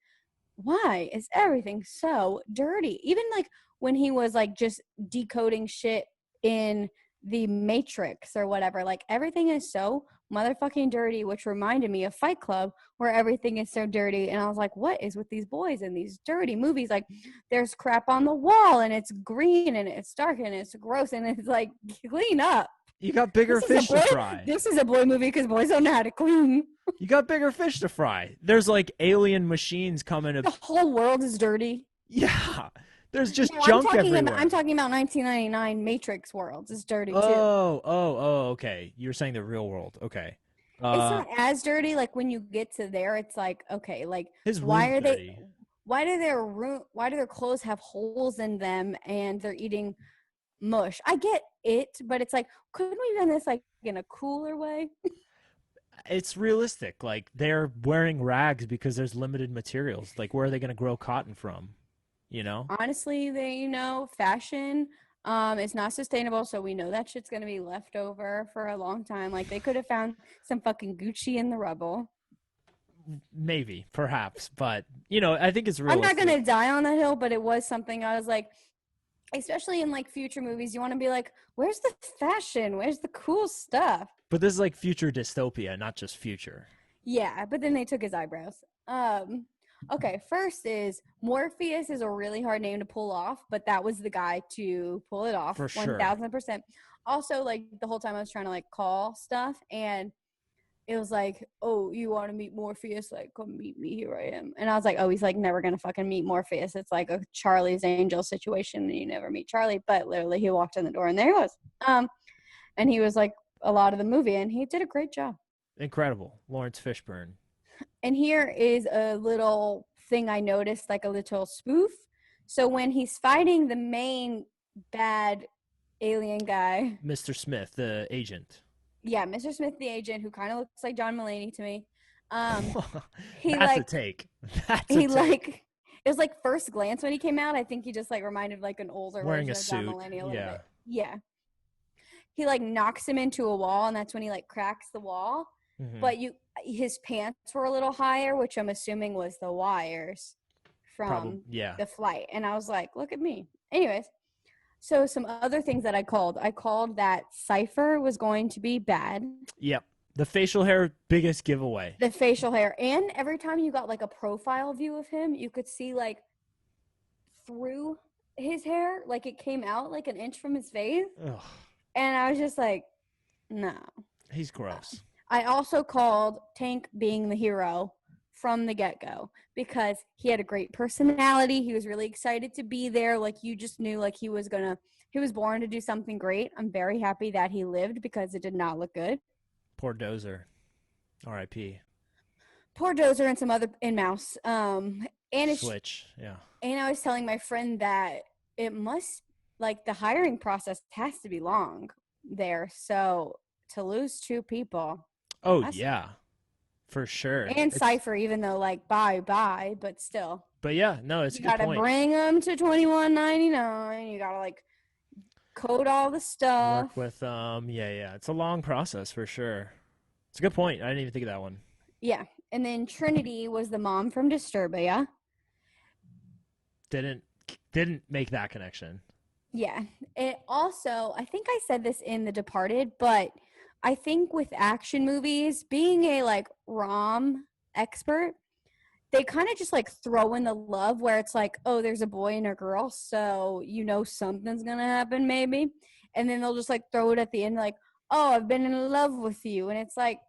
Why is everything so dirty? Even like when he was like just decoding shit in the Matrix or whatever, like everything is so motherfucking dirty, which reminded me of Fight Club, where everything is so dirty. And I was like, what is with these boys in these dirty movies? Like, there's crap on the wall, and it's green, and it's dark, and it's gross, and it's like, clean up.
You got bigger fish to fry.
This is a boy movie because boys don't know how to clean.
You got bigger fish to fry. There's like alien machines coming.
The whole world is dirty.
Yeah. There's just junk everywhere.
I'm talking about 1999 Matrix worlds. It's dirty too.
Okay. You're saying the real world. Okay.
It's not as dirty. Like when you get to there, it's like, okay, like
why
do their clothes have holes in them and they're eating mush? I get it, but it's like, couldn't we have done this like in a cooler way?
It's realistic. Like they're wearing rags because there's limited materials. Like where are they going to grow cotton from? You know,
honestly, fashion is not sustainable, so we know that shit's gonna be left over for a long time. Like they could have found some fucking Gucci in the rubble.
Maybe, perhaps, but you know, I think it's realistic.
I'm not gonna die on that hill, but it was something I was like, especially in like future movies, you want to be like, where's the fashion? Where's the cool stuff?
But this is like future dystopia, not just future.
Yeah, but then they took his eyebrows. Okay, first is Morpheus is a really hard name to pull off, but that was the guy to pull it off.
For sure.
1000%. Also, like the whole time I was trying to like call stuff, and it was like, oh, you want to meet Morpheus? Like, come meet me. Here I am. And I was like, oh, he's like never going to fucking meet Morpheus. It's like a Charlie's Angel situation, and you never meet Charlie. But literally, he walked in the door, and there he was. And he was like a lot of the movie, and he did a great job.
Incredible. Lawrence Fishburne.
And here is a little thing I noticed, like a little spoof. So when he's fighting the main bad alien guy,
Mr. Smith, the agent.
Yeah, Mr. Smith, the agent, who kind of looks like John Mulaney to me.
He That's a take.
Like it was like first glance when he came out. I think he just like reminded like an older
wearing
version
a
of
suit.
John Mulaney a little bit. Yeah. He like knocks him into a wall, and that's when he like cracks the wall. Mm-hmm. But his pants were a little higher, which I'm assuming was the wires from the flight. And I was like, look at me. Anyways, so some other things that I called that Cypher was going to be bad.
Yep. The facial hair, biggest giveaway.
The facial hair. And every time you got like a profile view of him, you could see like through his hair, like it came out like an inch from his face.
Ugh.
And I was just like, no.
He's gross.
I also called Tank being the hero from the get-go because he had a great personality. He was really excited to be there. Like, you just knew like he was born to do something great. I'm very happy that he lived because it did not look good.
Poor Dozer. R.I.P.
Poor Dozer and some other in-mouse.
Switch. Yeah.
And I was telling my friend that it must, like, the hiring process has to be long there. So to lose 2 people.
Oh, yeah. For sure.
And Cypher, even though, like, bye, but still.
But yeah, no, it's a good point.
You gotta bring them to $21.99. You gotta, like, code all the stuff.
Work with yeah. It's a long process for sure. It's a good point. I didn't even think of that one.
Yeah. And then Trinity was the mom from Disturbia.
Didn't make that connection.
Yeah. It also, I think I said this in The Departed, but I think with action movies, being a like rom expert, they kind of just like throw in the love where it's like, oh, there's a boy and a girl, so you know something's gonna happen maybe, and then they'll just like throw it at the end like, oh, I've been in love with you, and it's like,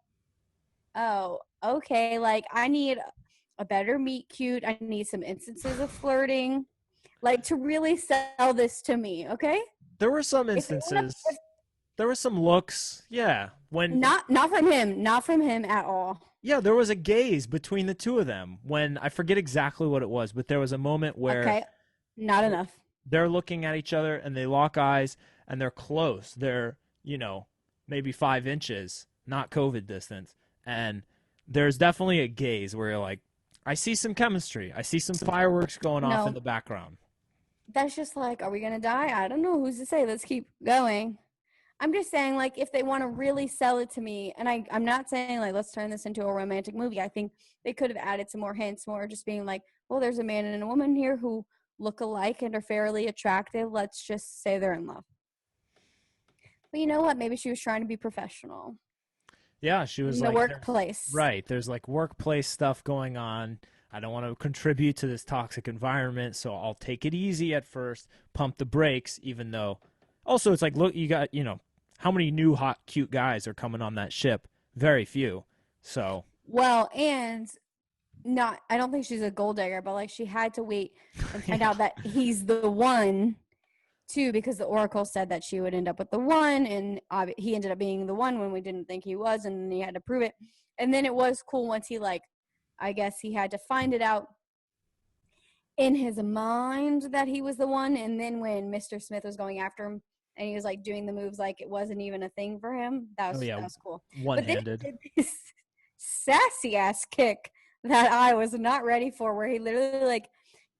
oh, okay, like I need a better meet cute, I need some instances of flirting, like to really sell this to me, okay?
There were some instances. There were some looks, yeah. When
not from him at all.
Yeah, there was a gaze between the two of them when I forget exactly what it was, but there was a moment where
okay, not enough.
They're looking at each other and they lock eyes and they're close. They're, maybe 5 inches, not COVID distance. And there's definitely a gaze where you're like, I see some chemistry. I see some fireworks going off in the background.
That's just like, are we going to die? I don't know. Who's to say? Let's keep going. I'm just saying, like, if they want to really sell it to me, and I'm not saying, like, let's turn this into a romantic movie. I think they could have added some more hints, more just being like, well, there's a man and a woman here who look alike and are fairly attractive. Let's just say they're in love. But you know what? Maybe she was trying to be professional.
Yeah, she was
in
like
the workplace.
Right. There's, like, workplace stuff going on. I don't want to contribute to this toxic environment, so I'll take it easy at first, pump the brakes, even though – also, it's like, look, you got, how many new hot cute guys are coming on that ship? Very few. So
well, and I don't think she's a gold digger, but like she had to wait and find out that he's the one too, because the Oracle said that she would end up with the one, and he ended up being the one when we didn't think he was, and then he had to prove it. And then it was cool once he I guess he had to find it out in his mind that he was the one, and then when Mr. Smith was going after him, and he was, like, doing the moves like it wasn't even a thing for him. That was cool.
One-handed.
But then he did this sassy-ass kick that I was not ready for, where he literally, like,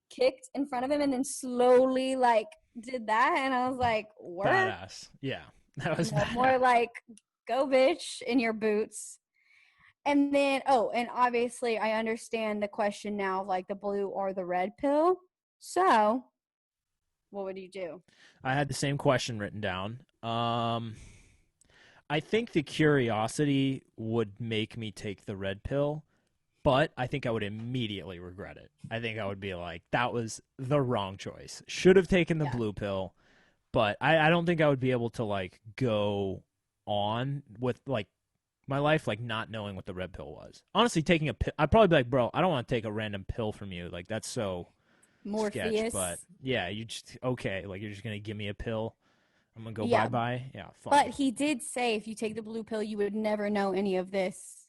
kicked in front of him and then slowly, like, did that. And I was like, what?
Badass. Yeah. That was badass.
More like, go, bitch, in your boots. And then, and obviously I understand the question now of, like, the blue or the red pill. So what would you do?
I had the same question written down. I think the curiosity would make me take the red pill, but I think I would immediately regret it. I think I would be like, that was the wrong choice. Should have taken the blue pill, but I don't think I would be able to, like, go on with, like, my life, like, not knowing what the red pill was. Honestly, taking a pill, I'd probably be like, bro, I don't want to take a random pill from you. Like, that's so
Morpheus.
sketch, but yeah, you just okay, like you're just gonna give me a pill, I'm gonna go bye. Yeah, fine.
But he did say if you take the blue pill, you would never know any of this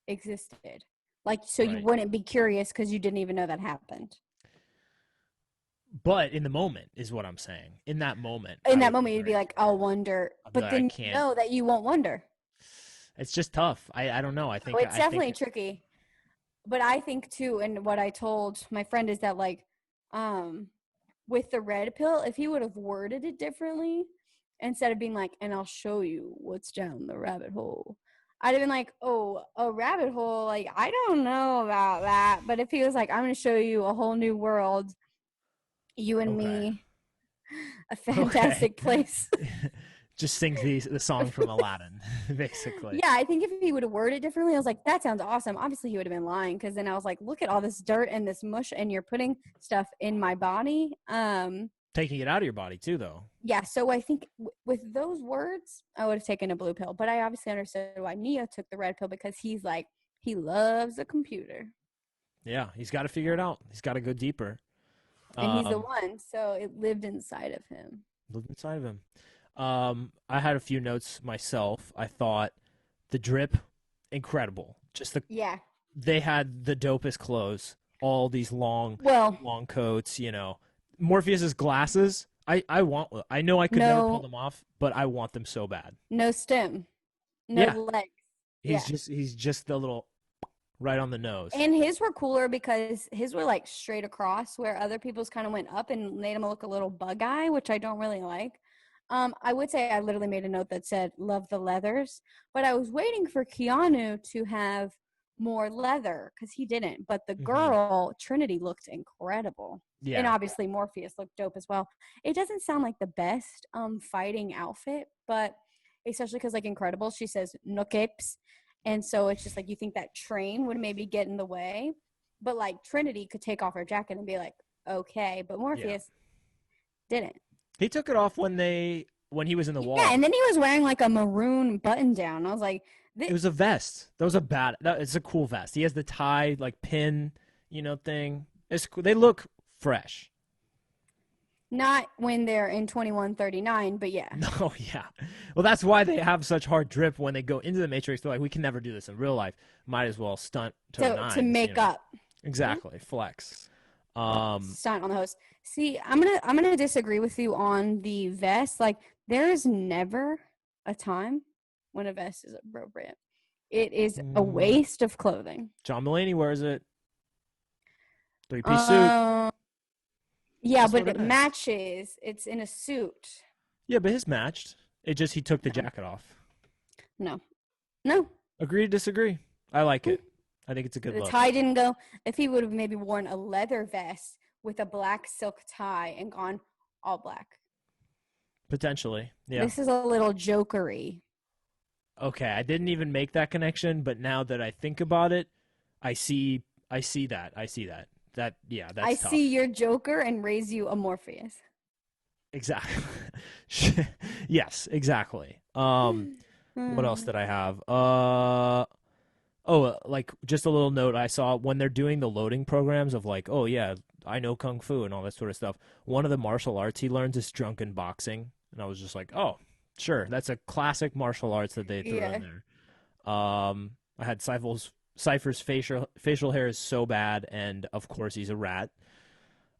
existed, like, so you wouldn't be curious because you didn't even know that happened.
But in the moment is what I'm saying. In that moment,
you'd be like, I'll wonder, but then you know that you won't wonder.
It's just tough. I don't know. I think
it's definitely tricky. But I think too, and what I told my friend is that, like, with the red pill, if he would have worded it differently, instead of being like, and I'll show you what's down the rabbit hole, I'd have been like, oh, a rabbit hole, like, I don't know about that. But if he was like, I'm going to show you a whole new world, you and me, a fantastic place.
Just sing the song from Aladdin, basically.
Yeah, I think if he would have worded it differently, I was like, that sounds awesome. Obviously, he would have been lying, because then I was like, look at all this dirt and this mush, and you're putting stuff in my body.
Taking it out of your body, too, though.
Yeah, so I think with those words, I would have taken a blue pill. But I obviously understood why Neo took the red pill, because he's like, he loves a computer.
Yeah, he's got to figure it out. He's got to go deeper.
And he's the one, so it lived inside of him.
Lived inside of him. I had a few notes myself. I thought the drip, incredible. Just they had the dopest clothes. All these long coats. You know, Morpheus's glasses. I know I could never pull them off, but I want them so bad.
No stem, no legs.
He's just the little right on the nose.
And his were cooler because his were like straight across, where other people's kind of went up and made him look a little bug-eye, which I don't really like. I would say I literally made a note that said, love the leathers, but I was waiting for Keanu to have more leather because he didn't. But the girl, Trinity, looked incredible. Yeah. And obviously Morpheus looked dope as well. It doesn't sound like the best fighting outfit, but especially because like Incredible, she says no capes. And so it's just like you think that train would maybe get in the way. But like Trinity could take off her jacket and be like, okay. But Morpheus didn't.
He took it off when he was in the wall.
Yeah, and then he was wearing like a maroon button down. I was like,
it was a vest. It's a cool vest. He has the tie like pin, thing. It's cool. They look fresh.
Not when they're in 2139, but yeah.
No, yeah. Well, that's why they have such hard drip when they go into the Matrix. They're like, we can never do this in real life. Might as well stunt
to make up.
Exactly, flex.
Stunt on the host. See, I'm gonna disagree with you on the vest. Like, there is never a time when a vest is appropriate. It is a waste of clothing.
John Mulaney wears it. 3-piece suit.
Yeah, but it matches. It's in a suit.
Yeah, but his matched. It just he took the jacket off.
No.
Agree to disagree. I like it. I think it's a good look.
The tie didn't go. If he would have maybe worn a leather vest with a black silk tie and gone all black. Potentially,
yeah.
This is a little jokery.
Okay, I didn't even make that connection, but now that I think about it, I see that. That's
I
tough.
see your Joker and raise you a Morpheus.
Exactly. Yes, exactly. What else did I have? Like just a little note I saw when they're doing the loading programs of like, oh yeah, I know Kung Fu and all that sort of stuff. One of the martial arts he learns is drunken boxing. And I was just like, oh, sure. That's a classic martial arts that they threw in there. I had Cypher's facial hair is so bad, and of course he's a rat.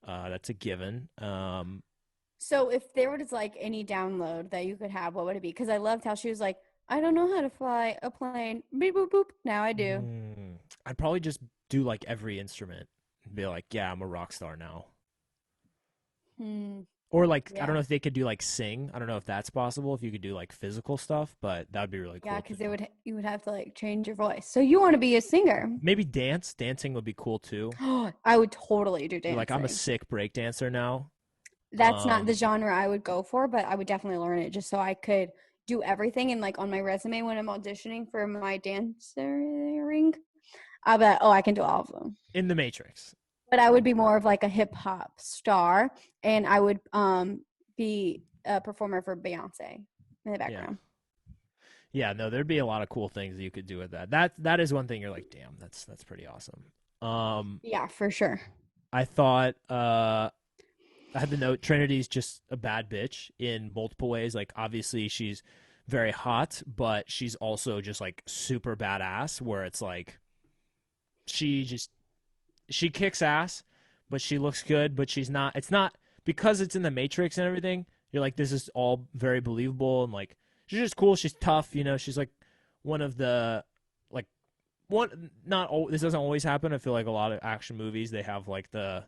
That's a given.
So if there was like any download that you could have, what would it be? Because I loved how she was like, I don't know how to fly a plane. Beep, boop, boop. Now I do.
I'd probably just do like every instrument and be like, yeah, I'm a rock star now. Or like, I don't know if they could do like sing. I don't know if that's possible, if you could do like physical stuff, but that would be really cool.
Yeah, because you would have to like change your voice. So you want to be a singer.
Maybe dance. Dancing would be cool too.
I would totally do dancing.
Like, I'm a sick break dancer now.
That's not the genre I would go for, but I would definitely learn it just so I could do everything. And like on my resume when I'm auditioning for my dancing, I'll be like, oh, I can do all of them.
In the Matrix.
But I would be more of like a hip hop star, and I would be a performer for Beyonce in the background.
Yeah, no, there'd be a lot of cool things that you could do with that. That is one thing you're like, damn, that's pretty awesome.
Yeah, for sure.
I thought I had the note Trinity's just a bad bitch in multiple ways. Like, obviously she's very hot, but she's also just like super badass, where it's like she kicks ass, but she looks good, but she's not. It's not because it's in the Matrix and everything. You're like, this is all very believable, and like she's just cool. She's tough, She's like one of the like one. This doesn't always happen. I feel like a lot of action movies they have like the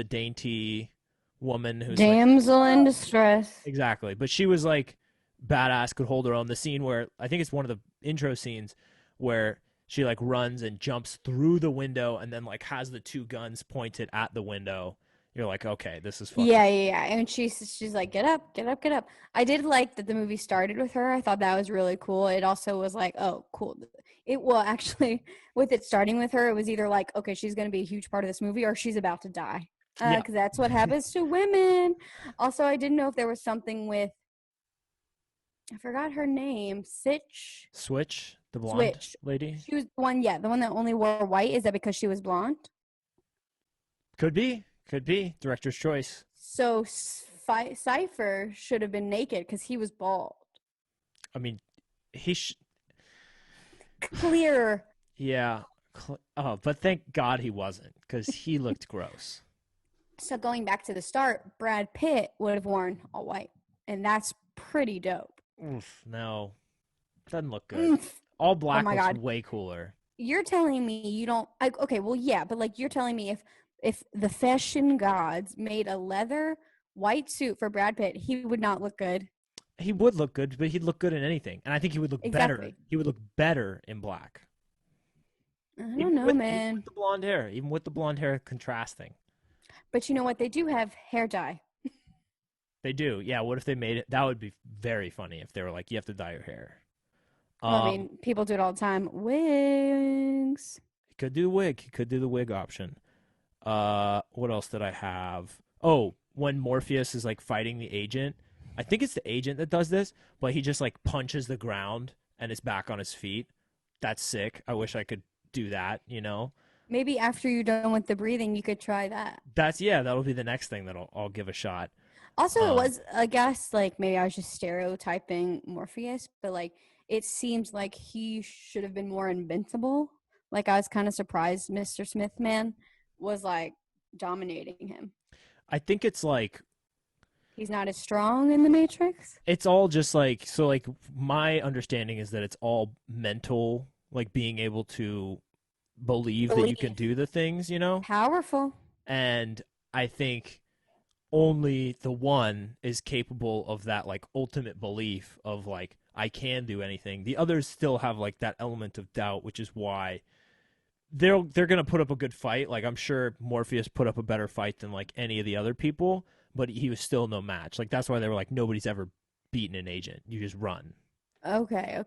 dainty woman who's
damsel in distress.
Exactly, but she was like badass, could hold her own. The scene where I think it's one of the intro scenes where she like runs and jumps through the window and then like has the two guns pointed at the window. You're like, okay, this is fun.
Yeah. And she's like, get up. I did like that the movie started with her. I thought that was really cool. It also was like, oh, cool. Actually, with it starting with her, it was either like, okay, she's going to be a huge part of this movie, or she's about to die. Because that's what happens to women. Also, I didn't know if there was something with I forgot her name. Sitch.
Switch, the blonde
Switch.
lady.
She was the one, yeah, the one that only wore white. Is that because she was blonde?
Could be. Director's choice.
So Cypher should have been naked because he was bald.
I mean,
Clear.
yeah. Oh, but thank God he wasn't, because he looked gross.
So going back to the start, Brad Pitt would have worn all white, and that's pretty dope.
Oof, no, doesn't look good. All black
my
looks
God.
way cooler.
You're telling me you don't? Okay, well, yeah, but like you're telling me if the fashion gods made a leather white suit for Brad Pitt, he would not look good.
He would look good, but he'd look good in anything, and I think he would look better.
Exactly.
He would look better in black.
I don't know, man.
Even with the blonde hair, even with the blonde hair contrasting.
But you know what? They do have hair dye.
They do, yeah. What if they made it? That would be very funny if they were like, "You have to dye your hair."
Well, I mean, people do it all the time. Wigs.
He could do the wig. He could do the wig option. What else did I have? Oh, when Morpheus is like fighting the agent, I think it's the agent that does this, but he just like punches the ground and is back on his feet. That's sick. I wish I could do that, you know?
Maybe after you're done with the breathing, you could try that.
That'll be the next thing that I'll give a shot.
Also, it was, I guess, like maybe I was just stereotyping Morpheus, but like it seems like he should have been more invincible. Like I was kind of surprised Mr. Smithman was like dominating him.
I think it's like
he's not as strong in the Matrix.
It's all just like, so like my understanding is that it's all mental, like being able to believe that you can do the things, you know?
Powerful.
And I think only the one is capable of that like ultimate belief of like, I can do anything. The others still have like that element of doubt, which is why they're going to put up a good fight. Like I'm sure Morpheus put up a better fight than like any of the other people, but he was still no match. Like that's why they were like, nobody's ever beaten an agent. You just run.
Okay,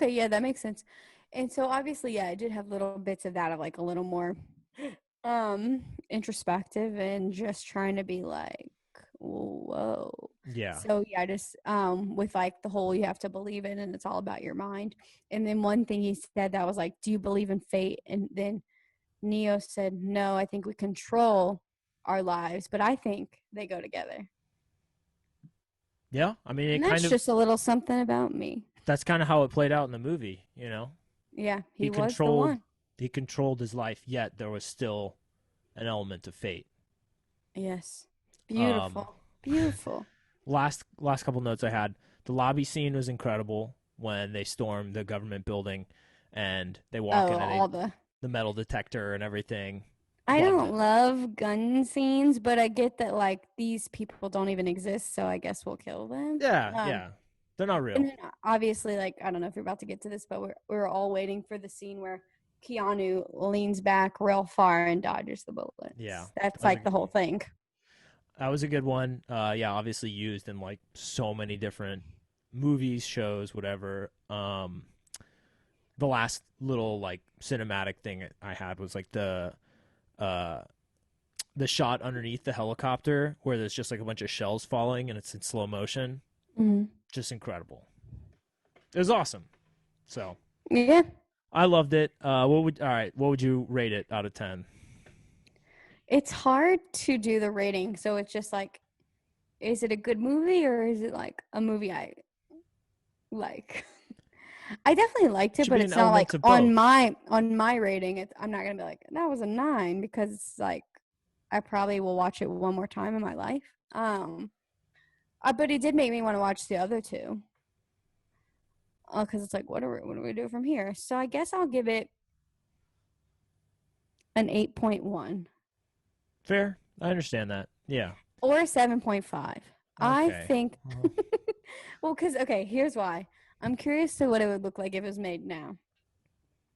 yeah, that makes sense. And so obviously, yeah, I did have little bits of that of like a little more introspective and just trying to be like, whoa.
Yeah.
So yeah, just with like the whole you have to believe it and it's all about your mind. And then one thing he said that was like, do you believe in fate? And then Neo said, no, I think we control our lives, but I think they go together.
Yeah, I mean,
and that's just a little something about me.
That's kind of how it played out in the movie, you know?
Yeah, he was the one.
He controlled his life, yet there was still an element of fate.
Yes. Beautiful. Beautiful.
Last couple notes I had. The lobby scene was incredible when they stormed the government building and they walk in and the metal detector and everything.
I don't love gun scenes, but I get that like these people don't even exist, so I guess we'll kill them.
Yeah. They're not real.
And then obviously, like, I don't know if you're about to get to this, but we're all waiting for the scene where Keanu leans back real far and dodges the bullets.
Yeah.
That's like the whole thing.
That was a good one. Yeah, obviously used in like so many different movies, shows, whatever. The last little like cinematic thing I had was like the shot underneath the helicopter where there's just like a bunch of shells falling and it's in slow motion.
Mm-hmm.
Just incredible. It was awesome. So
yeah,
I loved it. What would you rate it out of 10?
It's hard to do the rating, so it's just like, is it a good movie or is it like a movie I like? I definitely liked it, but it's not like on my rating. I'm not gonna be like that was a 9 because it's like I probably will watch it one more time in my life. But it did make me want to watch the other two. Because it's like, what do we do from here? So I guess I'll give it an 8.1.
Fair. I understand that. Yeah.
Or a 7.5. Okay. I think.
Uh-huh.
Well, because here's why. I'm curious to what it would look like if it was made now.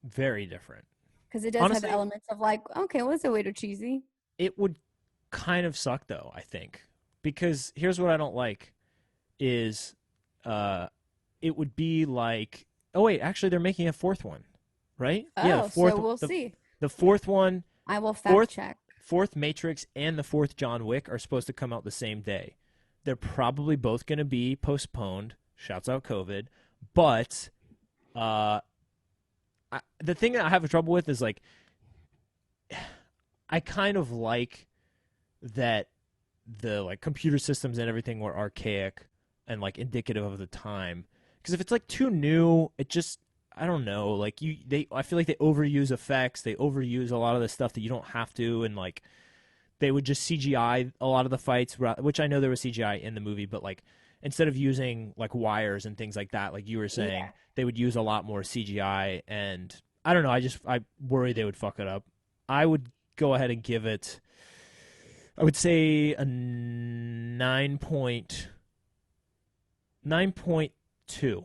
Very different.
Because it does have elements of like, okay, what's a way to cheesy?
It would kind of suck though, I think. Because here's what I don't like is it would be like, oh wait, actually they're making a fourth one, right?
Oh,
yeah,
so we'll see.
The fourth one.
I will fact check.
Fourth Matrix and the fourth John Wick are supposed to come out the same day. They're probably both going to be postponed, Shouts out COVID. But the thing that I have trouble with is like I kind of like that the like computer systems and everything were archaic and like indicative of the time. Because if it's like too new, it just I don't know. Like I feel like they overuse effects. They overuse a lot of the stuff that you don't have to, and like they would just CGI a lot of the fights, which I know there was CGI in the movie, but like instead of using like wires and things like that, like you were saying, they would use a lot more CGI, and I don't know. I worry they would fuck it up. I would go ahead and give it. I would say a 9.2.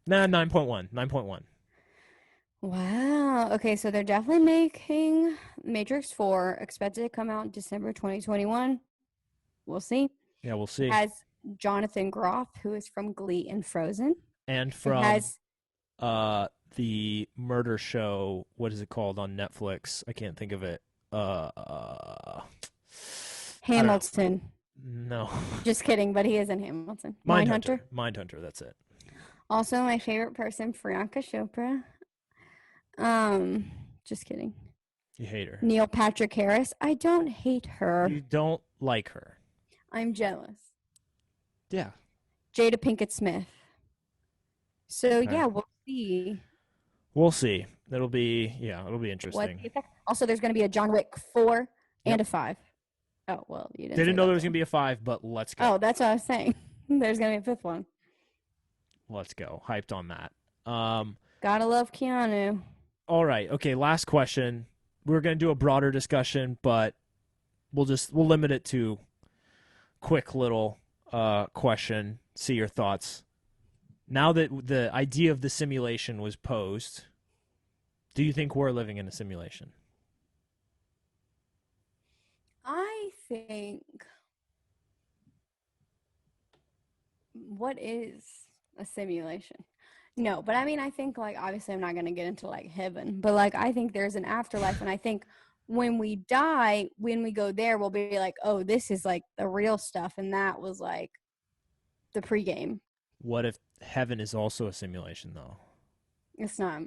Nah, 9.1. 9.1.
Wow. Okay, so they're definitely making Matrix 4, expected to come out in December 2021. We'll see.
Yeah, we'll see.
It has Jonathan Groff, who is from Glee and Frozen.
And from the murder show, what is it called on Netflix? I can't think of it.
Hamilton.
No.
Just kidding, but he is in Hamilton.
Mindhunter. Mindhunter, that's it.
Also, my favorite person, Priyanka Chopra. Just kidding.
You hate her.
Neil Patrick Harris. I don't hate her.
You don't like her.
I'm jealous.
Yeah.
Jada Pinkett Smith. So
Okay.
yeah, we'll see.
We'll see. It'll be interesting.
Also, there's going to be a John Wick 4 and a 5. Oh, well, you didn't
Didn't
say
know
that
there was
one.
going to be a 5, but let's go.
Oh, that's what I was saying. There's going to be a 5th one.
Let's go. Hyped on that.
Gotta love Keanu.
All right. Okay, last question. We're going to do a broader discussion, but we'll limit it to quick little question. See your thoughts. Now that the idea of the simulation was posed, do you think we're living in a simulation?
I think. What is a simulation? No, but I mean, I think, like, obviously I'm not going to get into, like, heaven, but, like, I think there's an afterlife, and I think when we die, when we go there, we'll be like, oh, this is, like, the real stuff, and that was, like, the pregame.
What if heaven is also a simulation, though?
It's not.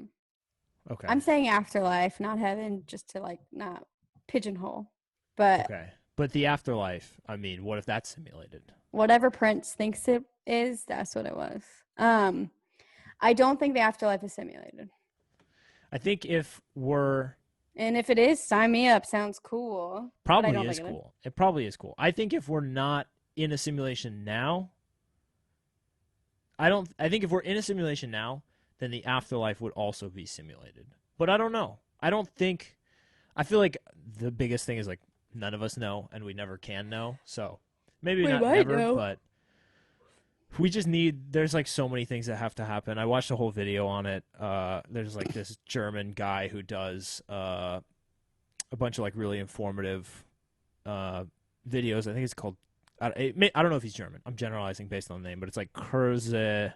Okay.
I'm saying afterlife, not heaven, just to, like, not pigeonhole. But
Okay. But the afterlife, I mean, what if that's simulated?
whatever Prince thinks it is, that's what it was. I don't think the afterlife is simulated.
I think if we're
And if it is, sign me up. Sounds cool. But I
probably
don't
is
think it is.
cool. It probably is cool. I think if we're not in a simulation now, I think if we're in a simulation now, then the afterlife would also be simulated. But I don't know. I feel like the biggest thing is like none of us know and we never can know. So maybe
We
not
might
never,
know.
but there's like so many things that have to happen. I watched a whole video on it. There's like this German guy who does a bunch of like really informative videos. I think it's called, I don't know if he's German. I'm generalizing based on the name, but it's like Kurzgesagt.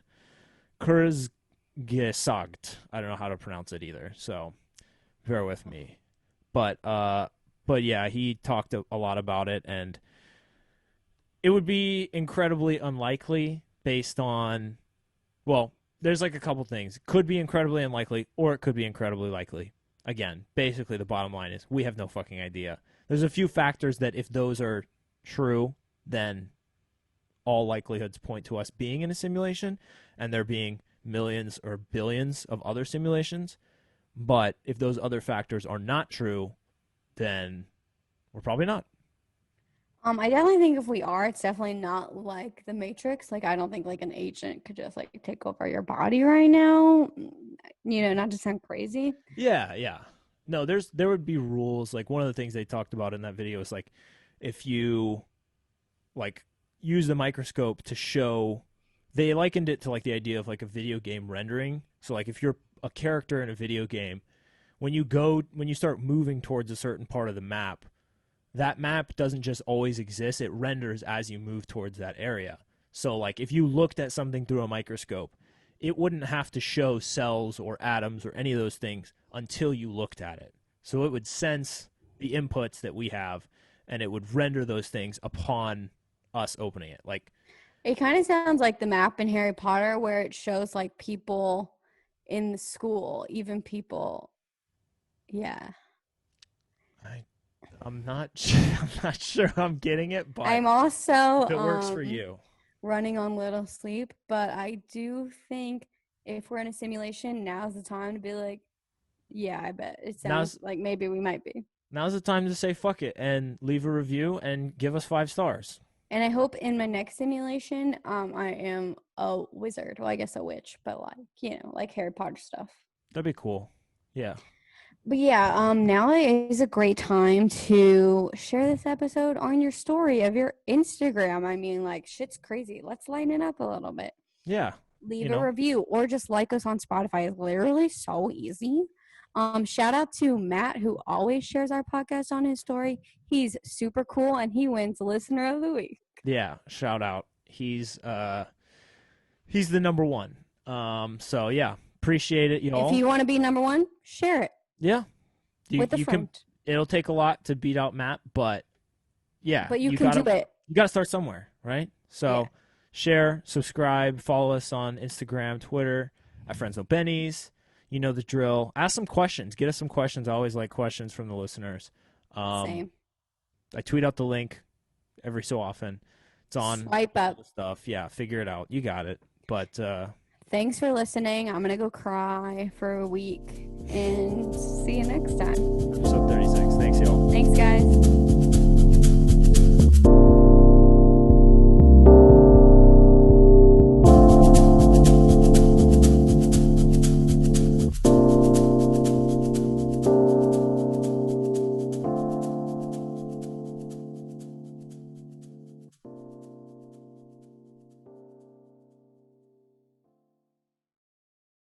I don't know how to pronounce it either. So bear with me. But yeah, he talked a lot about it, and it would be incredibly unlikely based on, well, there's like a couple things. It could be incredibly unlikely, or it could be incredibly likely. Again, basically the bottom line is we have no fucking idea. There's a few factors that if those are true, then all likelihoods point to us being in a simulation, and there being millions or billions of other simulations. But if those other factors are not true, then we're probably not.
I definitely think if we are, it's definitely not like the Matrix. Like, I don't think like an agent could just like take over your body right now. You know, not to sound crazy.
Yeah. No, there would be rules. Like one of the things they talked about in that video is like if you like use the microscope to show, they likened it to like the idea of like a video game rendering. So like if you're a character in a video game, when you start moving towards a certain part of the map, that map doesn't just always exist. It renders as you move towards that area. So like if you looked at something through a microscope, it wouldn't have to show cells or atoms or any of those things until you looked at it. So it would sense the inputs that we have, and it would render those things upon us opening it. Like
It kind of sounds like the map in Harry Potter where it shows like people in the school, even people. Yeah.
I'm not I'm not sure I'm getting it, but
I'm also
if it works for you.
running on little sleep, but I do think if we're in a simulation, now's the time to be like, yeah, I bet it sounds like maybe we might be.
Now's the time to say fuck it and leave a review and give us 5 stars.
And I hope in my next simulation, I am a wizard. Well, I guess a witch, but like, like Harry Potter stuff.
That'd be cool. Yeah.
But yeah, now is a great time to share this episode on your story of your Instagram. I mean, like, shit's crazy. Let's lighten it up a little bit.
Yeah.
Leave a review or just like us on Spotify. It's literally so easy. Shout out to Matt, who always shares our podcast on his story. He's super cool, and he wins Listener of the Week.
Yeah, shout out. He's the number one. So yeah, appreciate it, y'all.
If you want to be number one, share it.
Yeah,
with a friend.
It'll take a lot to beat out Matt, but yeah,
but you can do it.
You got to start somewhere, right? So share, subscribe, follow us on Instagram, Twitter, at Friends with Benny's. You know the drill. Ask some questions. Get us some questions. I always like questions from the listeners.
Same.
I tweet out the link every so often. It's on
Swipe up
stuff. Yeah, figure it out. You got it. But
thanks for listening. I'm gonna go cry for a week and see you next time.
Episode 36. Thanks, y'all.
Thanks, guys.